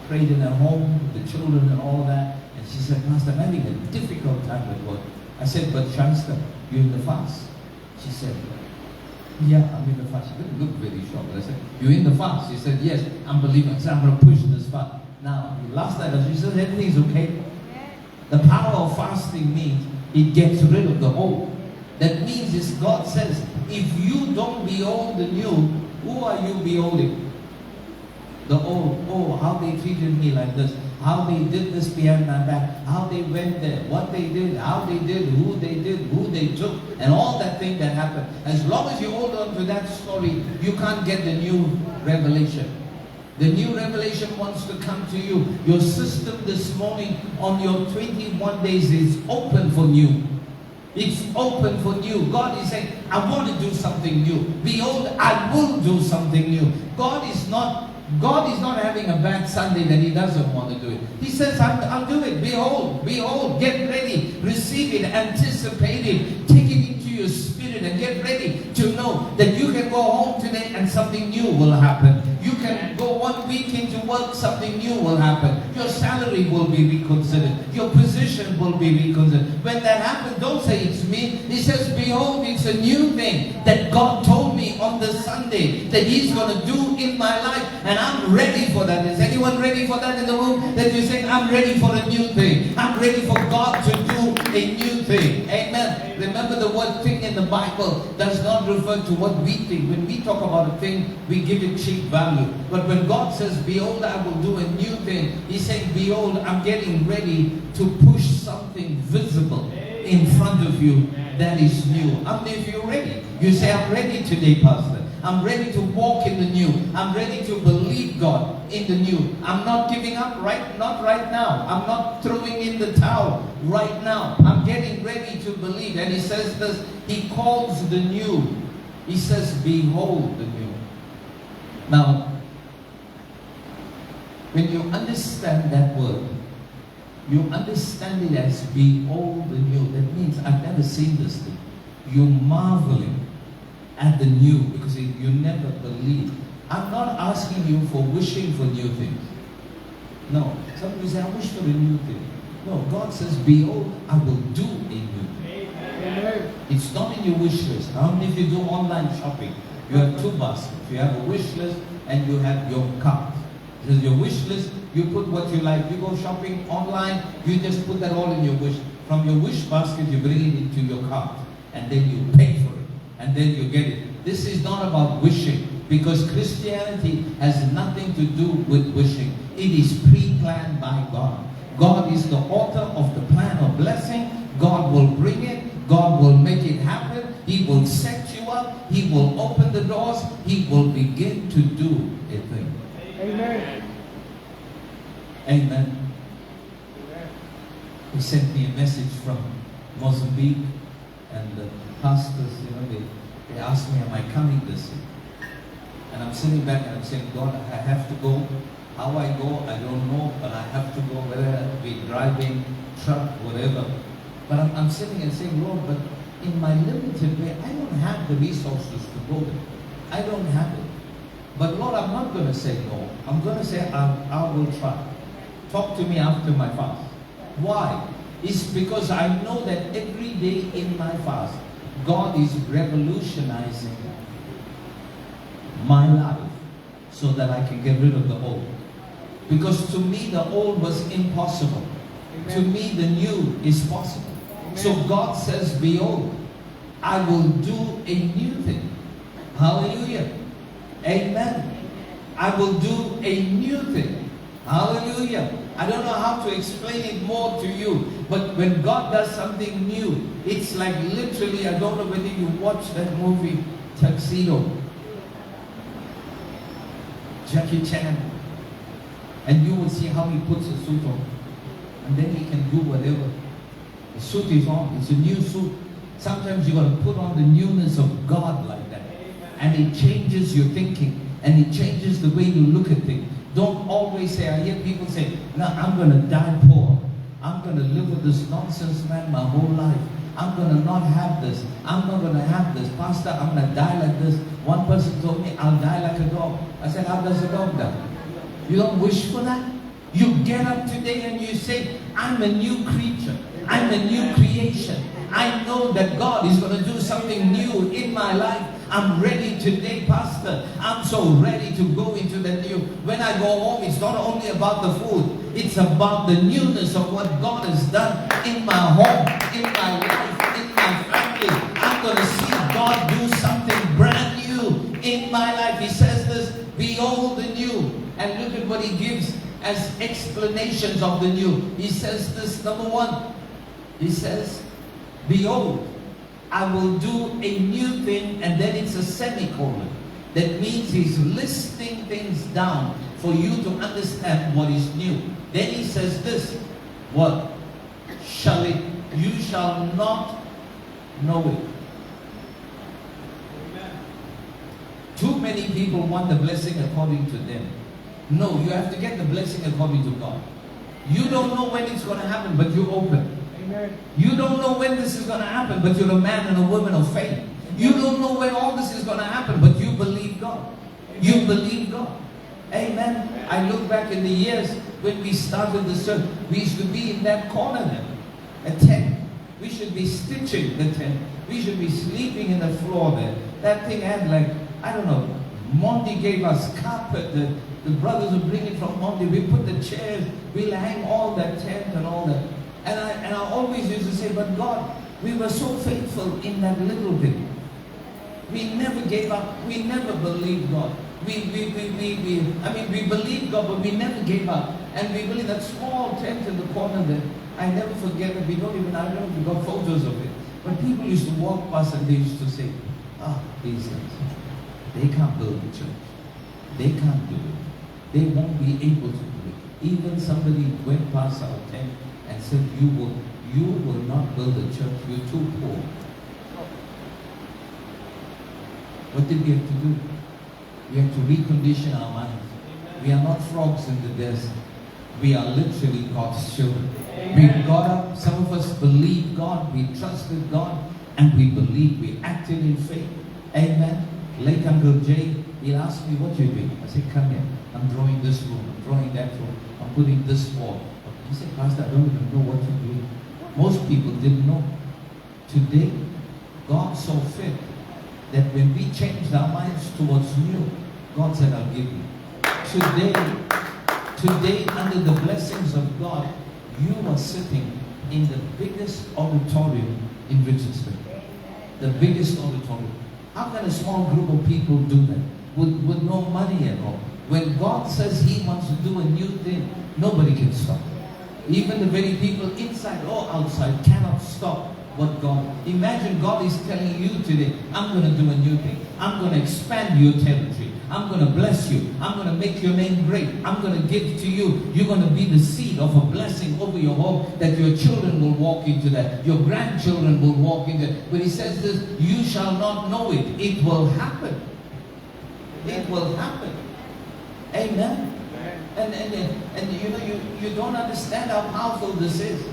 prayed in her home, with the children and all that. And she said, Pastor, I'm having a difficult time at work. I said, but Shasta, you're in the fast. She said, yeah, I'm in the fast. She didn't look very shocked. I said, you're in the fast? She said, yes, I'm believing. I said, I'm going to push this fast. Now, last night, she said, everything's okay. The power of fasting means it gets rid of the old. That means is God says, if you don't behold the new, who are you beholding? The old. Oh, how they treated me like this. How they did this behind my back. How they went there. What they did. How they did. Who they took. And all that thing that happened. As long as you hold on to that story, you can't get the new revelation. The new revelation wants to come to you. Your system this morning on your 21 days is open for new. It's open for new. God is saying, I want to do something new. Behold, I will do something new. God is not having a bad Sunday that He doesn't want to do it. He says, I'll do it. Behold, get ready. Receive it, anticipate it. Take it into your spirit and get ready to know that you can go home today and something new will happen. You can go 1 week into work, something new will happen. Your salary will be reconsidered. Your position will be reconsidered. When that happens, don't say it's me. He says, behold, it's a new thing that God told me on the Sunday that He's going to do in my life. And I'm ready for that. Is anyone ready for that in the room? That you're saying, I'm ready for a new thing. I'm ready for God to do a new thing. Amen. Remember, the word thing in the Bible does not refer to what we think. When we talk about a thing, we give it cheap value. But when God says, behold, I will do a new thing, He's saying, behold, I'm getting ready to push something visible in front of you that is new. How many of you are ready? You say, I'm ready today, Pastor. I'm ready to walk in the new. I'm ready to believe God in the new. I'm not giving up not right now. I'm not throwing in the towel right now. I'm getting ready to believe. And He says this, He calls the new. He says, behold the new. Now, when you understand that word, you understand it as behold the new. That means I've never seen this thing. You're marveling at the new because you never believe. I'm not asking you for wishing for new things. No. Some people say, I wish for a new thing. No, God says, behold, I will do a new thing. Amen. It's not in your wish list. How many of you do online shopping? You have two baskets. You have a wish list and you have your cart. There's your wish list, you put what you like. You go shopping online, you just put that all in your wish. From your wish basket, you bring it into your cart. And then you pay for it. And then you get it. This is not about wishing. Because Christianity has nothing to do with wishing. It is pre-planned by God. God is the author of the plan of blessing. God will bring it. God will make it happen. He will set you up. He will open the doors. He will begin to do a thing. Amen. Amen. He sent me a message from Mozambique, and the pastors, they asked me, am I coming this year? And I'm sitting back and I'm saying, God, I have to go. How I go, I don't know, but I have to go, whether I be driving, truck, whatever. But I'm sitting and saying, Lord, but in my limited way, I don't have the resources to go there. I don't have it. But Lord, I'm not going to say no. I'm going to say I will try. Talk to me after my fast. Why? It's because I know that every day in my fast, God is revolutionizing my life so that I can get rid of the old. Because to me, the old was impossible. Amen. To me, the new is possible. Amen. So God says, behold, I will do a new thing. Hallelujah. Amen. I will do a new thing. Hallelujah. I don't know how to explain it more to you, but when God does something new, it's like literally, I don't know whether you watched that movie, Tuxedo. Jackie Chan. And you will see how he puts a suit on. And then he can do whatever. The suit is on. It's a new suit. Sometimes you got to put on the newness of God like that. And it changes your thinking. And it changes the way you look at things. Don't always say, I hear people say, no, I'm going to die poor. I'm going to live with this nonsense man my whole life. I'm going to not have this. I'm not going to have this. Pastor, I'm going to die like this. One person told me, I'll die like a dog. I said, how does a dog die? You don't wish for that? You get up today and you say, I'm a new creature. I'm a new creation. I know that God is going to do something new in my life. I'm ready today, Pastor. I'm so ready to go into the new. When I go home, it's not only about the food. It's about the newness of what God has done in my home, in my life, in my family. I'm going to see God do something brand new in my life. He says this, behold the new. And look at what he gives as explanations of the new. He says this, number one. He says, behold, I will do a new thing, and then it's a semicolon. That means he's listing things down for you to understand what is new. Then he says this, what? You shall not know it. Amen. Too many people want the blessing according to them. No, you have to get the blessing according to God. You don't know when it's going to happen, but you're open. Amen. You don't know when this is going to happen, but you're a man and a woman of faith. You don't know when all this is going to happen, but you believe God. You believe God. Amen. I look back in the years when we started the church, we used to be in that corner there, a tent. We should be stitching the tent. We should be sleeping in the floor there. That thing had like, I don't know, Monty gave us carpet. The brothers would bring it from Monty. We put the chairs. We'll hang all that tent and all that. And I always used to say, but God, we were so faithful in that little bit. We never gave up. We never believed God. We believed God, but we never gave up. And we believe that small tent in the corner there. I never forget it. I don't know if we got photos of it. But people used to walk past and they used to say, these guys, they can't build a church. They can't do it. They won't be able to do it. Even somebody went past our tent and said, you will not build a church. You're too poor. What did we have to do? We have to recondition our minds. We are not frogs in the desert. We are literally God's children. We got up, some of us believed God, we trusted God, and we believed, we acted in faith. Amen. Late Uncle Jay, he'll ask me, what you doing? I said, come here. I'm drawing this room, I'm drawing that room, I'm putting this wall. He said, Pastor, I don't even know what you're doing. Most people didn't know. Today, God saw fit that when we changed our minds towards new, God said, I'll give you. Today, under the blessings of God, you are sitting in the biggest auditorium in Richardson. The biggest auditorium. How can a small group of people do that? With no money at all. When God says He wants to do a new thing, nobody can stop it. Even the very people inside or outside cannot stop what God. Imagine God is telling you today, I'm going to do a new thing. I'm going to expand your territory. I'm going to bless you. I'm going to make your name great. I'm going to give to you. You're going to be the seed of a blessing over your home, that your children will walk into that. Your grandchildren will walk into that. But He says this, you shall not know it. It will happen. It will happen. Amen. And you know, you don't understand how powerful this is.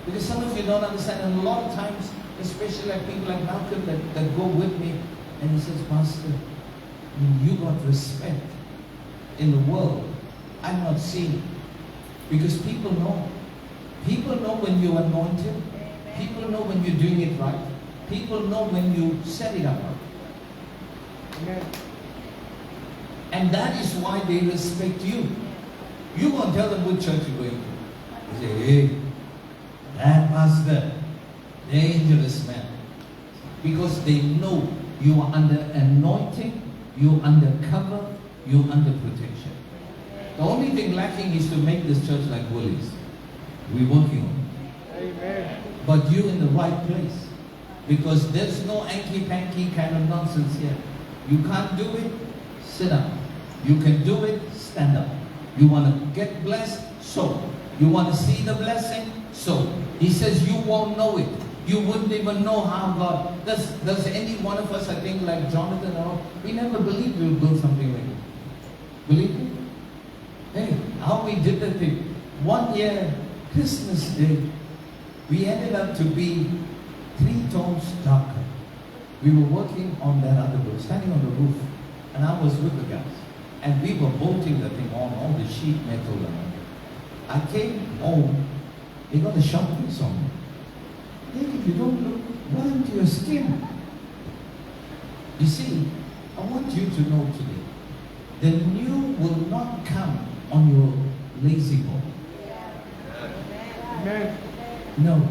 Because some of you don't understand, and a lot of times, especially like people like Malcolm that go with me, and he says, Pastor, you got respect in the world. I'm not seeing it. Because people know. People know when you're anointed. People know when you're doing it right. People know when you set it up right. Amen. And that is why they respect you. You won't tell them what church you're going to. You say, hey, that pastor, dangerous man. Because they know you are under anointing, you're under cover, you're under protection. The only thing lacking is to make this church like Woolies. We're working on it. Amen. But you're in the right place. Because there's no hanky-panky kind of nonsense here. You can't do it, sit down. You can do it, stand up. You want to get blessed, so. You want to see the blessing, so. He says you won't know it. You wouldn't even know how God. Does any one of us, I think, like Jonathan or all, we never believed we would build something like this. Believe me? Hey, how we did the thing. One year, Christmas Day, we ended up to be 3 tones darker. We were working on that other roof, standing on the roof, and I was with the guys. And we were bolting the thing on, all the sheet metal and all. I came home They're going to shout this on you. David, you don't look well into your skin. You see, I want you to know today, the new will not come on your lazy boy. Amen. No.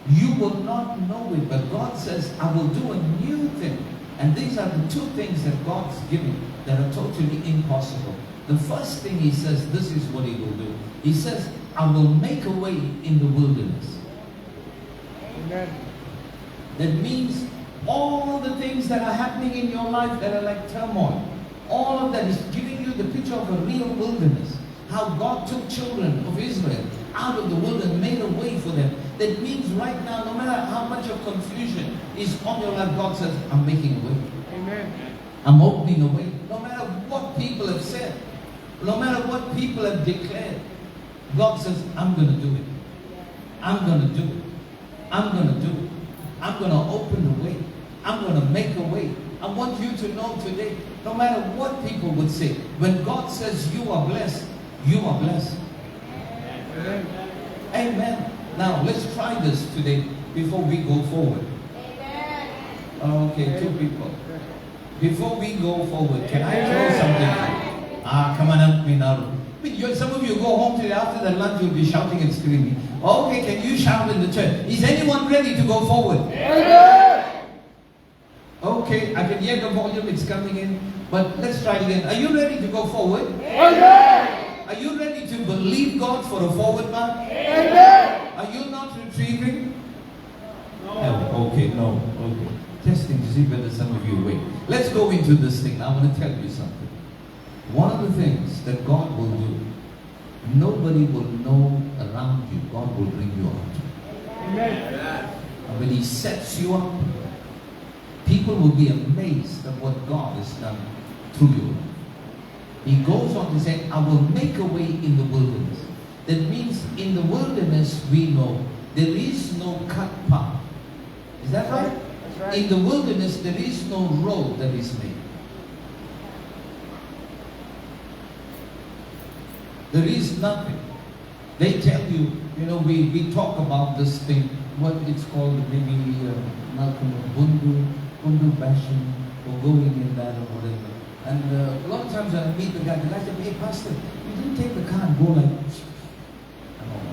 You will not know it, but God says, I will do a new thing. And these are the two things that God's giving that are totally impossible. The first thing He says, this is what He will do. He says, I will make a way in the wilderness. Amen. That means all the things that are happening in your life that are like turmoil, all of that is giving you the picture of a real wilderness. How God took children of Israel out of the wilderness, made a way for them. That means right now, no matter how much of confusion is on your life, God says, I'm making a way. Amen. I'm opening a way. No matter what people have said, no matter what people have declared, God says, I'm going to do it. I'm going to do it. I'm going to do it. I'm going to open the way. I'm going to make a way. I want you to know today, no matter what people would say, when God says you are blessed, you are blessed. Amen. Amen. Now, let's try this today before we go forward. Okay, two people. Before we go forward, can I throw something? Come on up, me now. Some of you go home today after the lunch, you'll be shouting and screaming. Okay, can you shout in the church? Is anyone ready to go forward? Okay, I can hear the volume, it's coming in. But let's try it again. Are you ready to go forward? Are you ready to believe God for a forward march? Are you not retrieving? No. Okay, no. Okay. Testing to see whether some of you wait. Let's go into this thing. I want to tell you something. One of the things that God will do, nobody will know around you. God will bring you out. Amen. And when He sets you up, people will be amazed at what God has done through you. He goes on to say, I will make a way in the wilderness. That means in the wilderness we know there is no cut path. Is that right? That's right. In the wilderness there is no road that is made. There is nothing. They tell you, we talk about this thing, what it's called, maybe Malcolm Bundu bashing, or going in that or whatever. And a lot of times when I meet the guy said, hey Pastor, you didn't take the car and go like,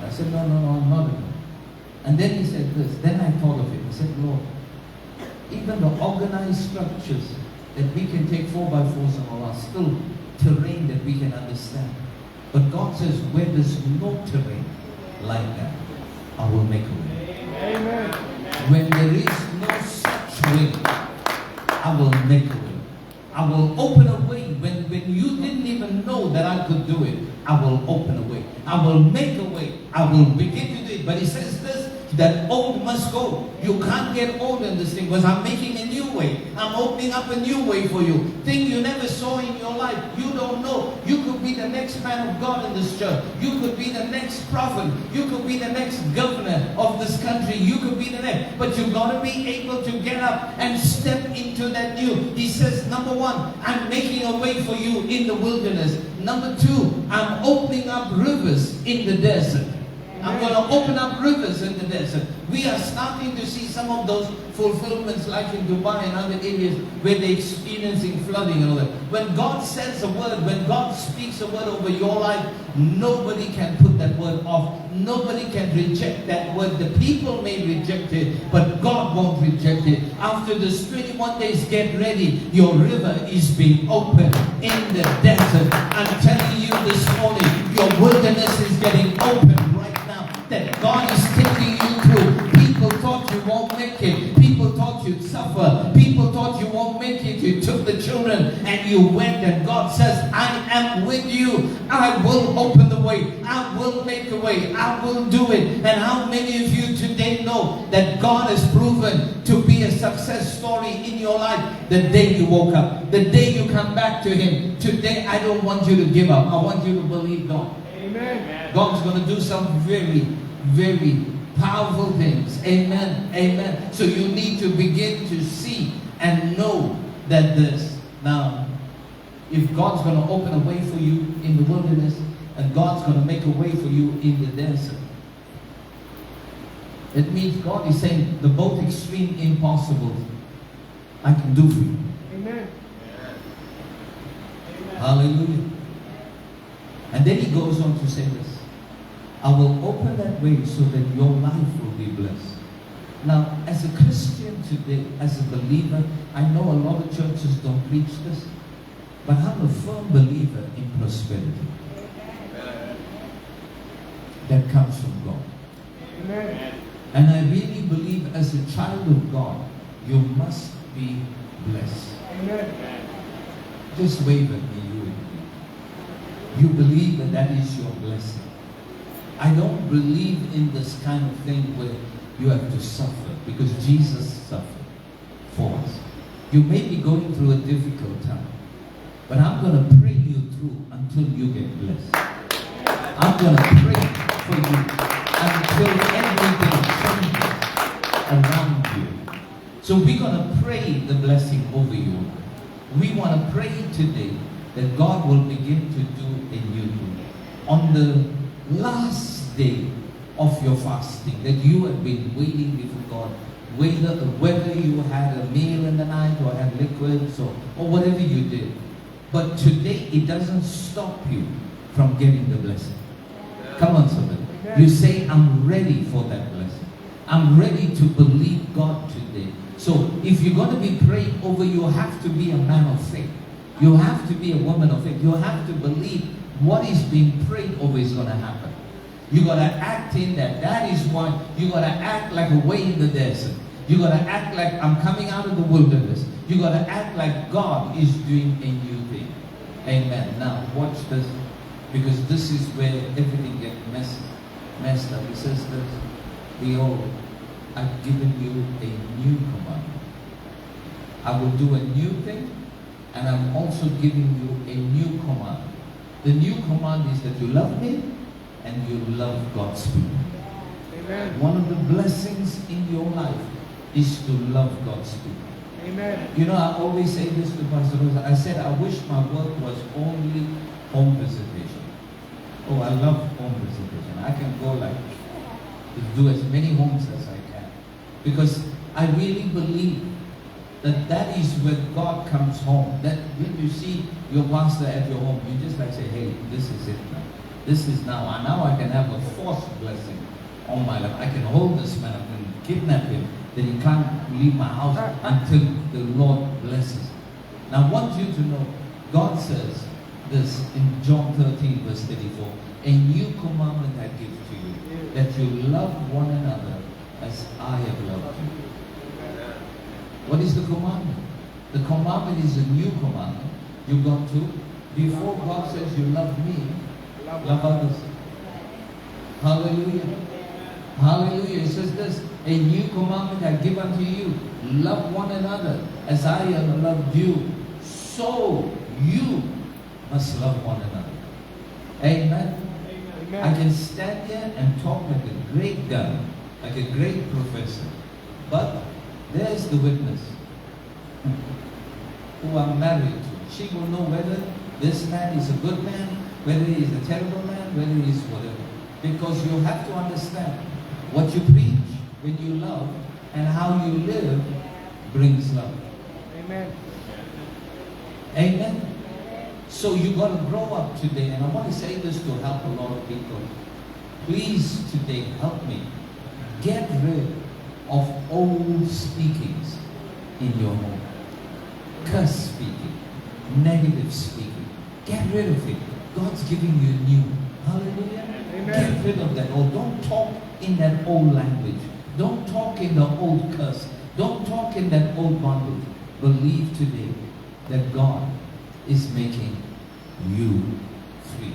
I said, no, I'm not. And then he said this, then I thought of it. I said, Lord, even the organized structures that we can take 4x4s and all are still terrain that we can understand. But God says, where there's no terrain like that, I will make a way. Amen. When there is no such way, I will make a way. I will open a way. When you didn't even know that I could do it, I will open a way. I will make a way. I will begin to do it. But He says this, that old must go. You can't get old in this thing because I'm making a new way. I'm opening up a new way for you. Thing you never saw in your life. You don't know. You could be the next man of God in this church. You could be the next prophet. You could be the next governor of this country. You could be the next. But you've got to be able to get up and step into that new. He says, number one, I'm making a way for you in the wilderness. Number two, I'm opening up rivers in the desert. I'm going to open up rivers in the desert. We are starting to see some of those fulfillments like in Dubai and other areas where they're experiencing flooding and all that. When God says a word, when God speaks a word over your life, nobody can put that word off. Nobody can reject that word. The people may reject it, but God won't reject it. After this 21 days, get ready. Your river is being opened in the desert. I'm telling you this morning, your wilderness is getting opened right now. That God is taking you through. People thought you won't make it. People thought you'd suffer. People thought you won't make it. You took the children and you went, and God says, I am with you. I will open the way. I will make a way. I will do it. And how many of you today know that God has proven to be a success story in your life the day you woke up, the day you come back to Him? Today, I don't want you to give up. I want you to believe God. Amen. God's going to do some very, very powerful things. Amen. Amen. So you need to begin to see and know that this. Now, if God's going to open a way for you in the wilderness, and God's going to make a way for you in the desert, It means God is saying the both extreme impossible I can do for you. Amen. Hallelujah. And then he goes on to say this. I will open that way so that your life will be blessed. Now, as a Christian today, as a believer, I know a lot of churches don't preach this, but I'm a firm believer in prosperity. That comes from God. Amen. And I really believe as a child of God, you must be blessed. Amen. Just wave at me, you. You believe that that is your blessing. I don't believe in this kind of thing where you have to suffer, because Jesus suffered for us. You may be going through a difficult time, but I'm going to pray you through until you get blessed. I'm going to pray for you until everything changes around you. So we're going to pray the blessing over you. We want to pray today that God will begin to do a new thing. On the last day of your fasting, that you have been waiting before God, whether you had a meal in the night or had liquids or whatever you did. But today it doesn't stop you from getting the blessing. Come on, somebody. You say, I'm ready for that blessing. I'm ready to believe God today. So if you're going to be praying over, you have to be a man of faith. You have to be a woman of faith. You have to believe what is being prayed over is going to happen. You got to act in that. That is why you got to act like a way in the desert. You got to act like I'm coming out of the wilderness. You got to act like God is doing a new thing. Amen. Now watch this, because this is where everything gets messed up. It says this: behold, I've given you a new commandment. I will do a new thing, and I'm also giving you a new command. The new command is that you love me and you love God's people. Amen. One of the blessings in your life is to love God's people. Amen. You know, I always say this to Pastor Rosa. I said, I wish my work was only home visitation. Oh, I love home visitation. I can go like, to do as many homes as I can. Because I really believe that that is where God comes home. That when you see your pastor at your home, you just like say, hey, this is it now. This is now. And now I can have a forced blessing on my life. I can hold this man, I can kidnap him, that he can't leave my house until the Lord blesses. Now I want you to know, God says this in John 13 verse 34, a new commandment I give to you, that you love one another as I have loved you. What is the commandment? The commandment is a new commandment. You got to, before God says you love me, love others. Hallelujah. Hallelujah. It says this, a new commandment I give unto you. Love one another as I have loved you. So you must love one another. Amen. Amen. I can stand here and talk like a great guy, like a great professor. But there's the witness who I'm married to. She will know whether this man is a good man, whether he is a terrible man, whether he is whatever. Because you have to understand, what you preach when you love and how you live brings love. Amen. Amen. So you got to grow up today, and I want to say this to help a lot of people. Please today help me get rid of old speakings in your home. Curse speaking, negative speaking. Get rid of it. God's giving you new. Hallelujah. Amen. Get rid of that old. Don't talk in that old language. Don't talk in the old curse. Don't talk in that old bondage. Believe today that God is making you free.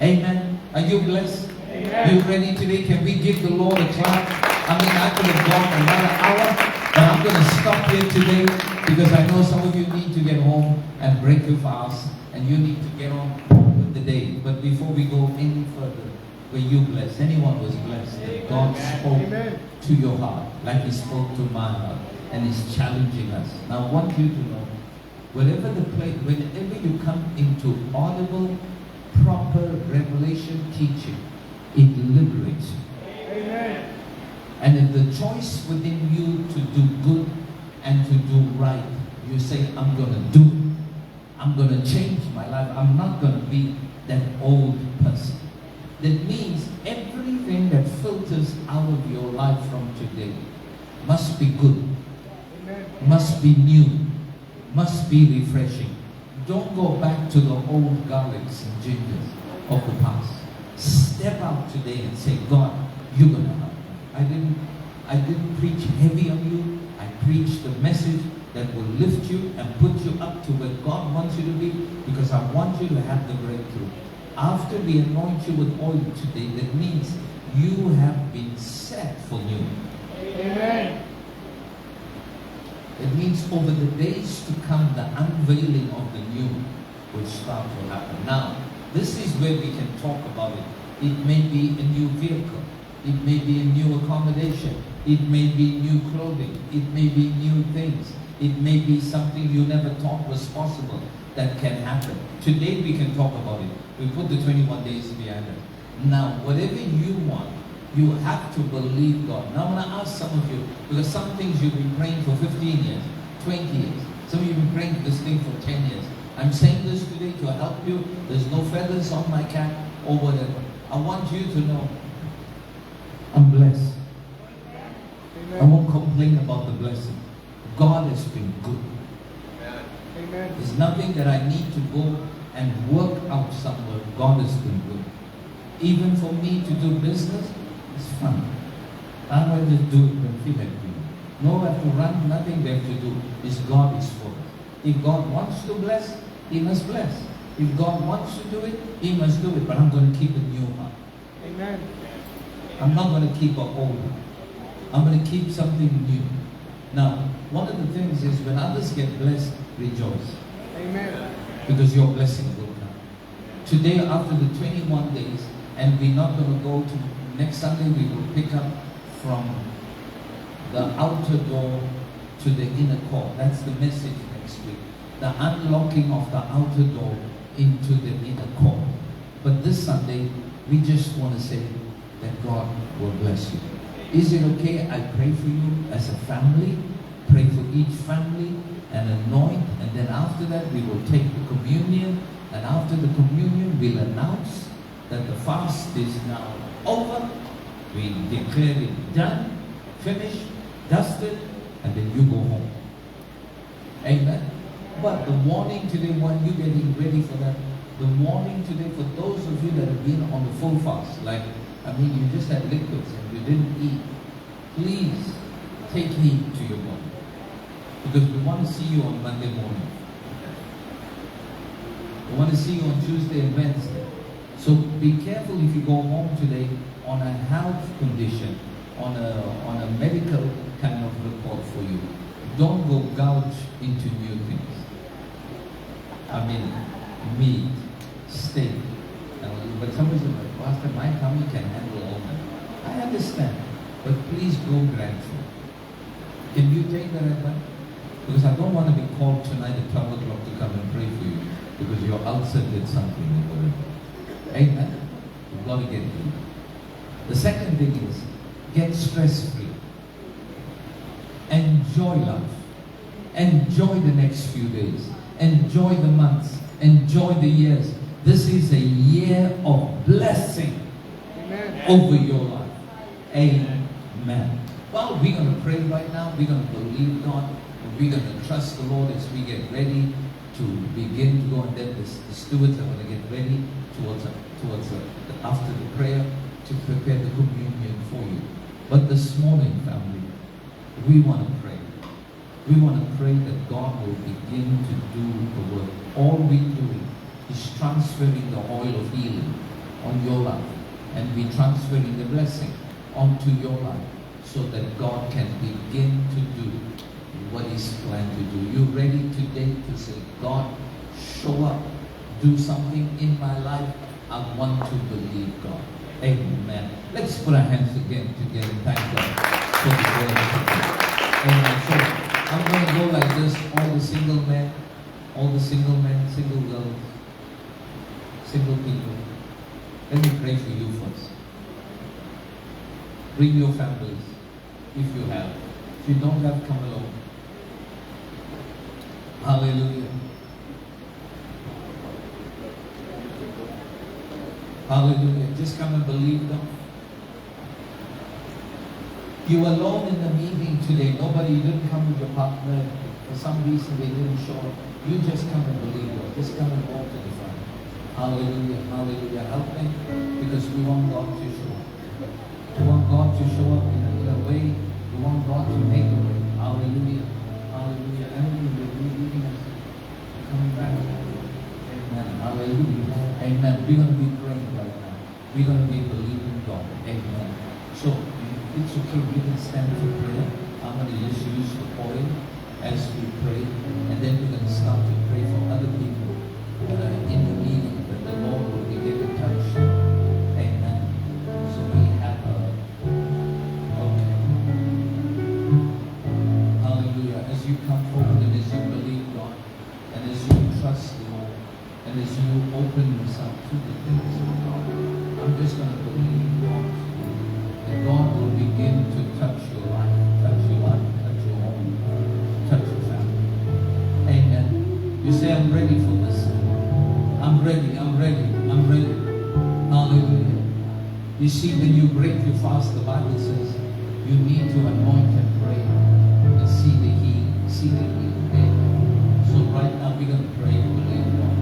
Amen. Are you blessed? Amen. You ready today? Can we give the Lord a clap? I mean, I could have gone another hour, but I'm going to stop here today because I know some of you need to get home and break your fast, and you need to get on with the day. But before we go any further, were you blessed? Anyone was blessed that God spoke Amen. to your heart like He spoke to my heart, and is challenging us. Now I want you to know, whenever you come into audible, proper revelation teaching, it liberates you. Amen. And if the choice within you to do good and to do right, you say, I'm going to do it. I'm going to change my life. I'm not going to be that old person. That means everything that filters out of your life from today must be good, Amen. must be new, must be refreshing. Don't go back to the old garlics and gingers of the past. Step out today and say, God, you're going to help me. I didn't preach heavy on you. I preached the message that will lift you and put you up to where God wants you to be, because I want you to have the breakthrough. After we anoint you with oil today, that means you have been set for new. Amen. It means over the days to come, the unveiling of the new will start to happen. Now, this is where we can talk about it. It may be a new vehicle. It may be a new accommodation. It may be new clothing. It may be new things. It may be something you never thought was possible that can happen. Today we can talk about it. We put the 21 days behind us. Now, whatever you want, you have to believe God. Now I'm going to ask some of you, because some things you've been praying for 15 years, 20 years. Some of you have been praying for this thing for 10 years. I'm saying this today to help you. There's no feathers on my cap or whatever. I want you to know, I'm blessed. I Amen. won't complain about the blessing. God has been good. Amen. There's nothing that I need to go and work out somewhere. God has been good. Even for me to do business, it's fun. I don't just do it when I feel like doing it. No, I have to run, nothing we have to do. Is God is for us. If God wants to bless, He must bless. If God wants to do it, He must do it. But I'm going to keep a new heart. Amen. I'm not going to keep an old heart. I'm going to keep something new. Now, one of the things is when others get blessed, rejoice. Amen. Because your blessing will come. Today, after the 21 days, and we're not going to go to next Sunday, we will pick up from the outer door to the inner court. That's the message next week. The unlocking of the outer door into the inner court. But this Sunday, we just want to say that God will bless you. Is it okay I pray for you as a family? Pray for each family and anoint, and then after that we will take the communion, and after the communion we'll announce that the fast is now over. We declare it done, finished, dusted, and then you go home. Amen. But the warning today, when you're getting ready for that, the warning today for those of you that have been on the full fast, like, you just had liquids and you didn't eat, please take heed to your body. Because we want to see you on Monday morning. We want to see you on Tuesday and Wednesday. So be careful if you go home today on a health condition, on a medical kind of report for you. Don't go gouge into new things. Meat, steak. But somebody's like, Pastor, my tummy can handle all that. I understand. But please go gradual. Can you take that advice? Because I don't want to be called tonight at 12 o'clock to come and pray for you because your ulcer did something or whatever. Amen? You've got to get healed. The second thing is, get stress-free. Enjoy life. Enjoy the next few days. Enjoy the months. Enjoy the years. This is a year of blessing. Amen. Over your life. Amen. Well, we're going to pray right now. We're going to believe God. We're going to trust the Lord as we get ready to begin to go. And then the stewards are going to get ready after the prayer to prepare the communion for you. But this morning, family, we want to pray. We want to pray that God will begin to do the work. All we're doing is transferring the oil of healing on your life. And we're transferring the blessing onto your life so that God can begin to do what He's planned to do. You ready today to say, God, show up, do something in my life? I want to believe God. Amen. Let's put our hands again together and thank God for the word today. Amen. So I'm going to go like this. All the single men, single girls, single people. Let me pray for you first. Bring your families. if you have. If you don't have, come along. Hallelujah. Hallelujah. Just come and believe them. You were alone in the meeting today. Nobody, you didn't come with your partner. For some reason they didn't show up. You just come and believe them. Just come and walk to the front. Hallelujah. Hallelujah. Help me. Because we want God to show up. We want God to show up in a way. We want God to make a way. Hallelujah. Hallelujah. Emily, you're leading us. You're coming back. Amen. Hallelujah. Amen. We're going to be praying right now. We're going to be believing God. Amen. So, it's okay. We can stand for prayer. I'm going to just use the oil as we pray. And then we're going to start to pray for other people in the meeting that the Lord will begin to touch. Amen. So we have okay. Hallelujah. As you come forward and as you believe God, and as you trust the Lord, and as you open yourself to the things of God, I'm just going to believe God. And God will begin to touch your life, touch your home, touch your family. Amen. You say, I'm ready for this. I'm ready, I'm ready, I'm ready. Hallelujah. You see, when you break your fast, the Bible says, you need to anoint and pray and see the healing, see the healing. Amen. So right now we're going to pray and believe God.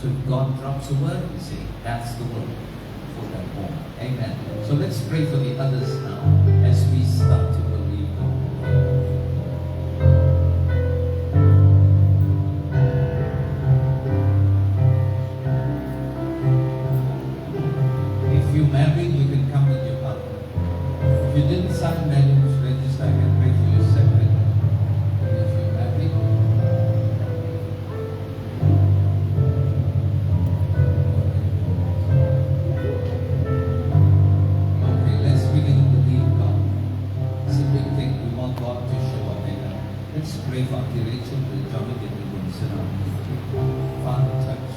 So if God drops a word, we say, that's the word for that moment. Amen. So let's pray for the others now as we start to believe God. If you're married, you can come with your partner. If you didn't sign marriage register, I can pray for you separately. If you're married, okay, let's begin to believe God. It's a big thing. We want God to show up. Amen. Let's pray for Auntie Rachel, the Johnny that we will sit down. Father, touch.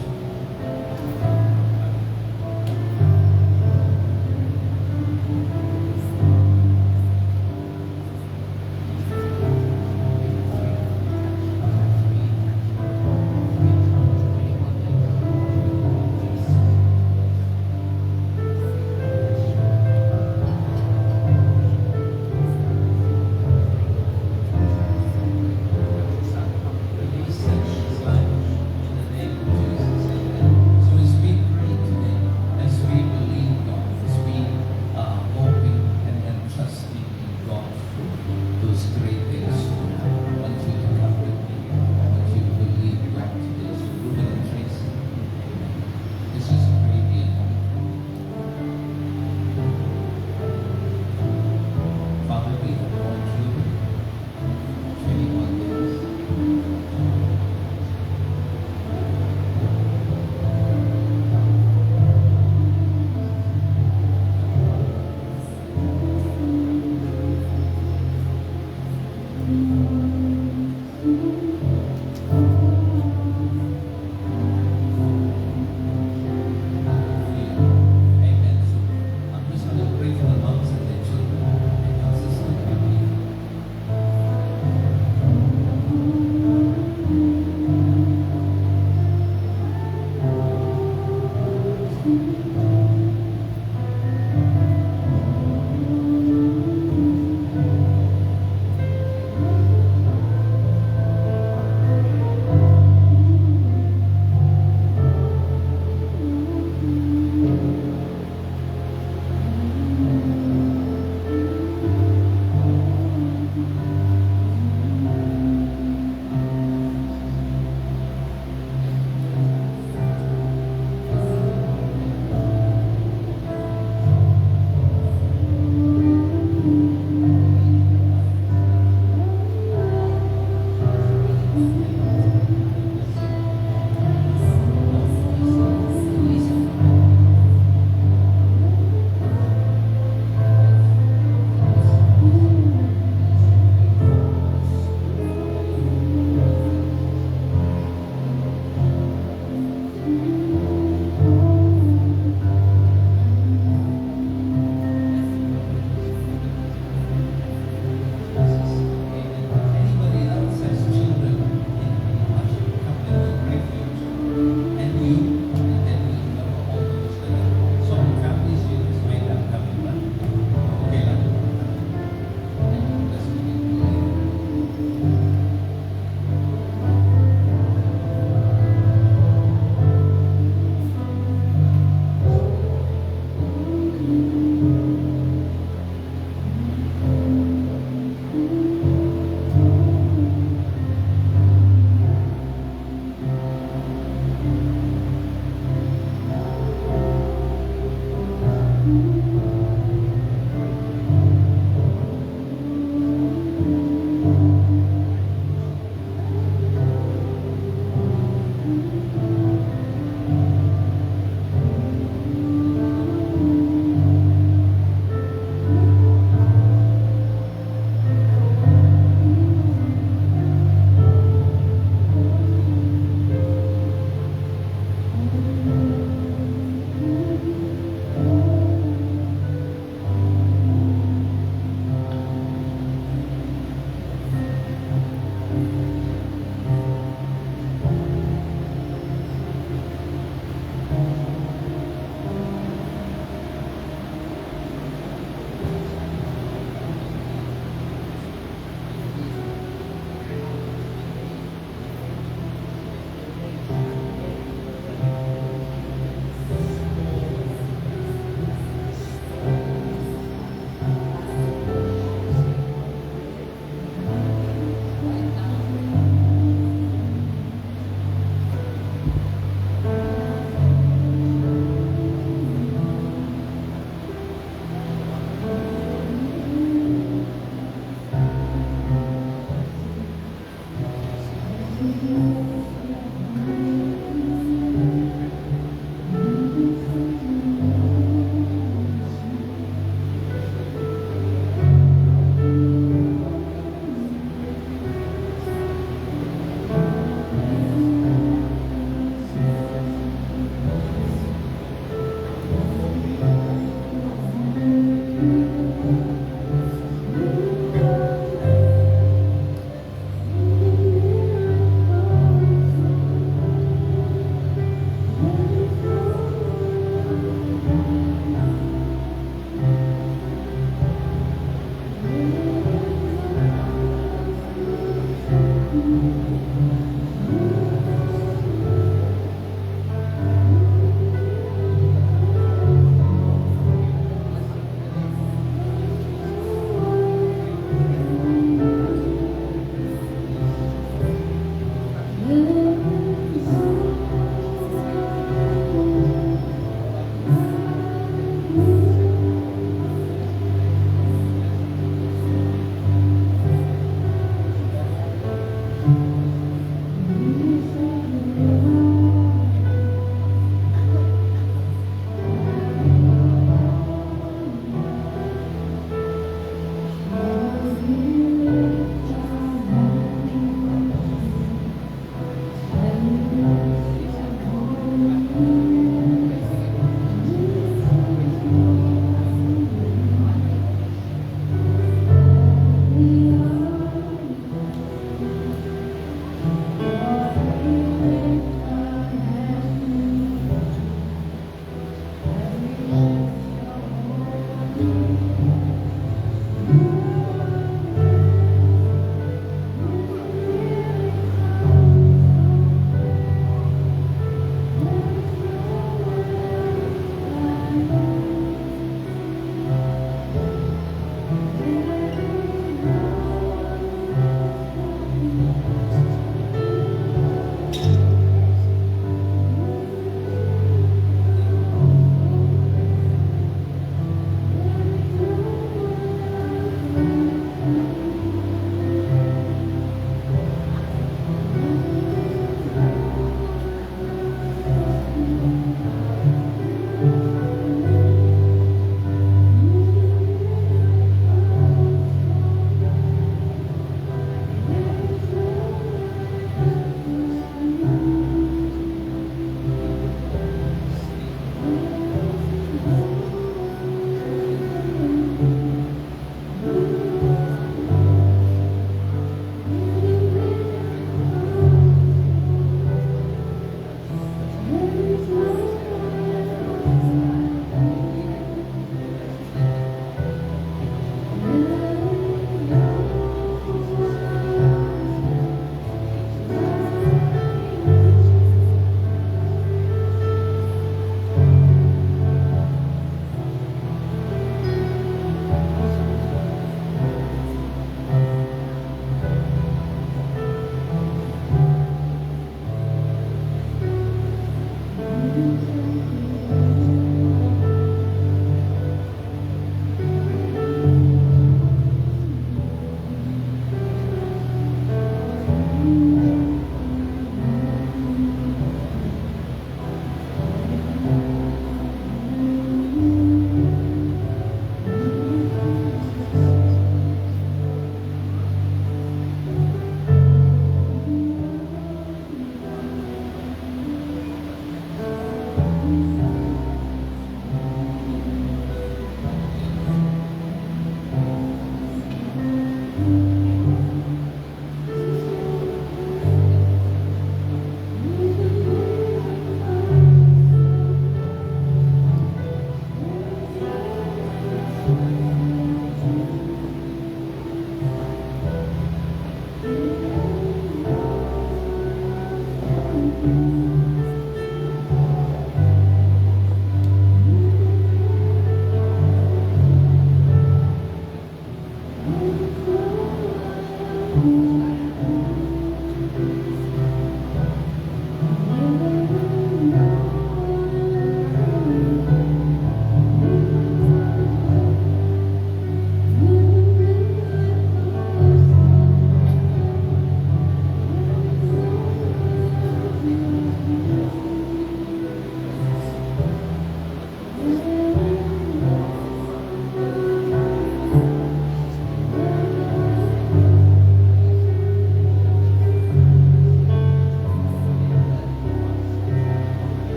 Release Sessions life in the name of Jesus. Amen. So as we pray today, as we believe God, as we hoping and trusting in God for those great things to happen, I want you to come with me. I want you to believe God today. So Ruben and Tracy, amen. Let's just pray the Father, we have gone through 21 days. Amen. So I'm just going to pray for the moms and their children and your sister family.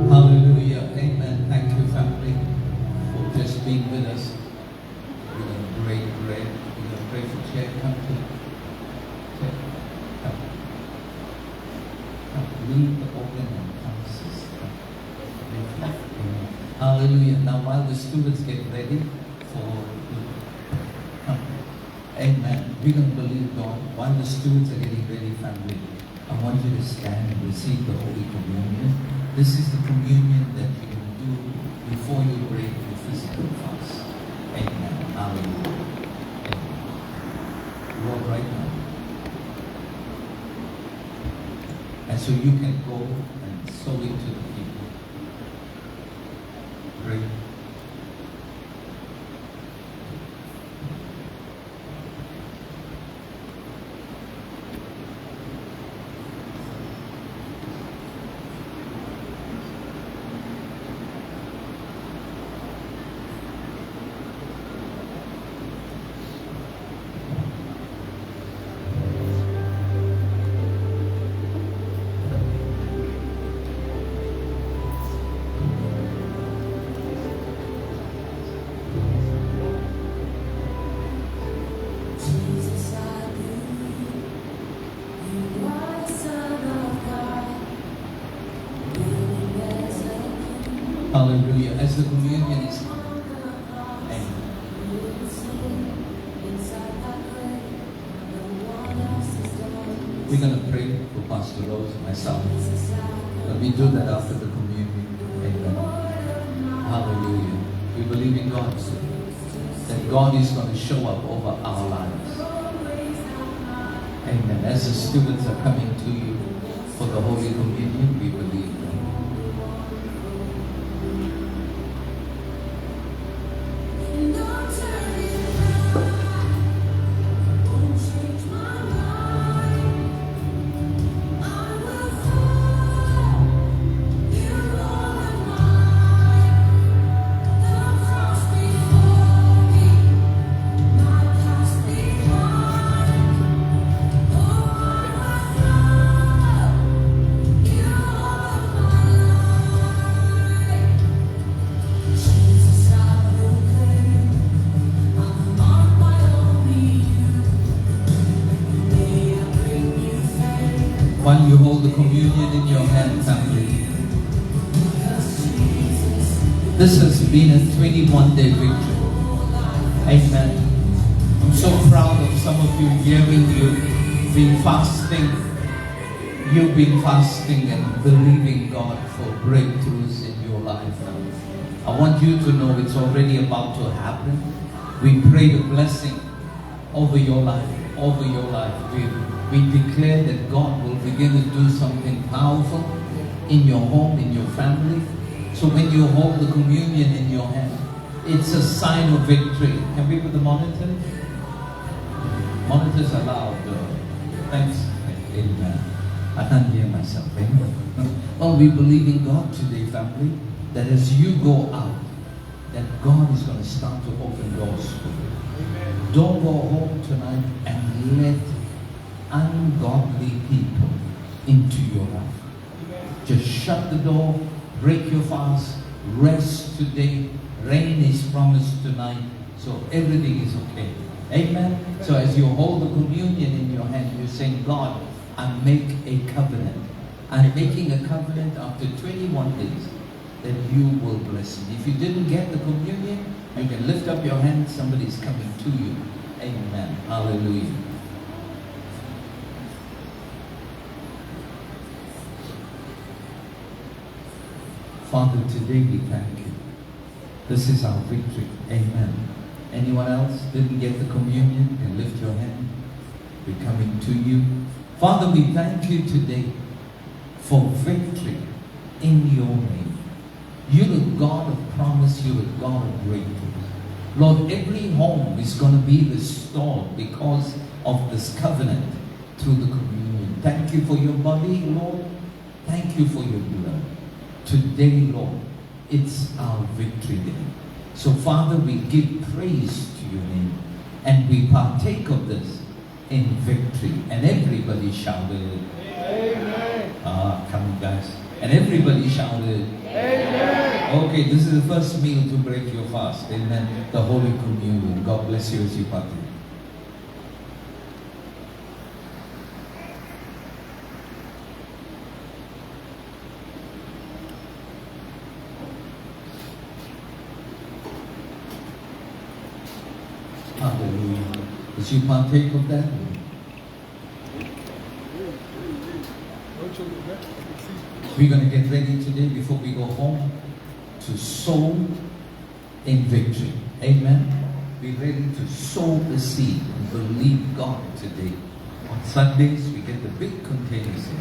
Hallelujah. Amen. Thank you, family, for just being with us. We're going to break bread. We're going to pray for Chair. Come to Chair. Come. Come. Leave the organ and come, sister. Amen. Hallelujah. Now, while the students get ready for come. Amen. We're going to believe God. While the students are getting ready, family, I want you to stand and receive the Holy Communion. This is the communion that you can do before you break your physical fast. Amen. Hallelujah. Amen. Lord, right now. And so you can go and sow it to the people. Pray. Hallelujah. As the communion is we're going to pray for Pastor Rose and myself. But we do that after the communion. Amen. Hallelujah. We believe in God. That God is going to show up over our lives. Amen. As the students are coming to you for the Holy Communion, we believe God. While you hold the communion in your hand, family, this has been a 21-day victory. Amen. I'm so proud of some of you hearing you've been fasting. You've been fasting and believing God for breakthroughs in your life. I want you to know it's already about to happen. We pray the blessing over your life, over your life. We declare that God will begin to do something powerful in your home, in your family. So when you hold the communion in your hand, It's a sign of victory. Can we put the monitors? Monitors are loud. Thanks. Amen. I can't hear myself. Amen. Well, we believe in God today, family, that as you go out, that God is going to start to open doors for you. Amen. Don't go home tonight and let ungodly people into your life. Amen. Just shut the door, break your fast, rest today. Rain is promised tonight, so everything is okay. Amen. So as you hold the communion in your hand, you're saying, God, I make a covenant. I'm making a covenant after 21 days that you will bless me. If you didn't get the communion, you can lift up your hand. Somebody's coming to you. Amen. Hallelujah. Father, today we thank you. This is our victory. Amen. Anyone else didn't get the communion? Can lift your hand. We're coming to you. Father, we thank you today for victory in your name. You're the God of promise. You're the God of breakthrough. Lord, every home is going to be restored because of this covenant through the communion. Thank you for your body, Lord. Thank you for your blood. Today, Lord, it's our victory day. So, Father, we give praise to your name and we partake of this in victory. And everybody shouted, Amen. come on, guys. And everybody shouted, Amen. okay, this is the first meal to break your fast. Amen. The Holy Communion. God bless you as you partake. Hallelujah. As you partake of that, we're going to get ready today before we go home to sow in victory. Amen. Be ready to sow the seed and believe God today. On Sundays, we get the big containers here.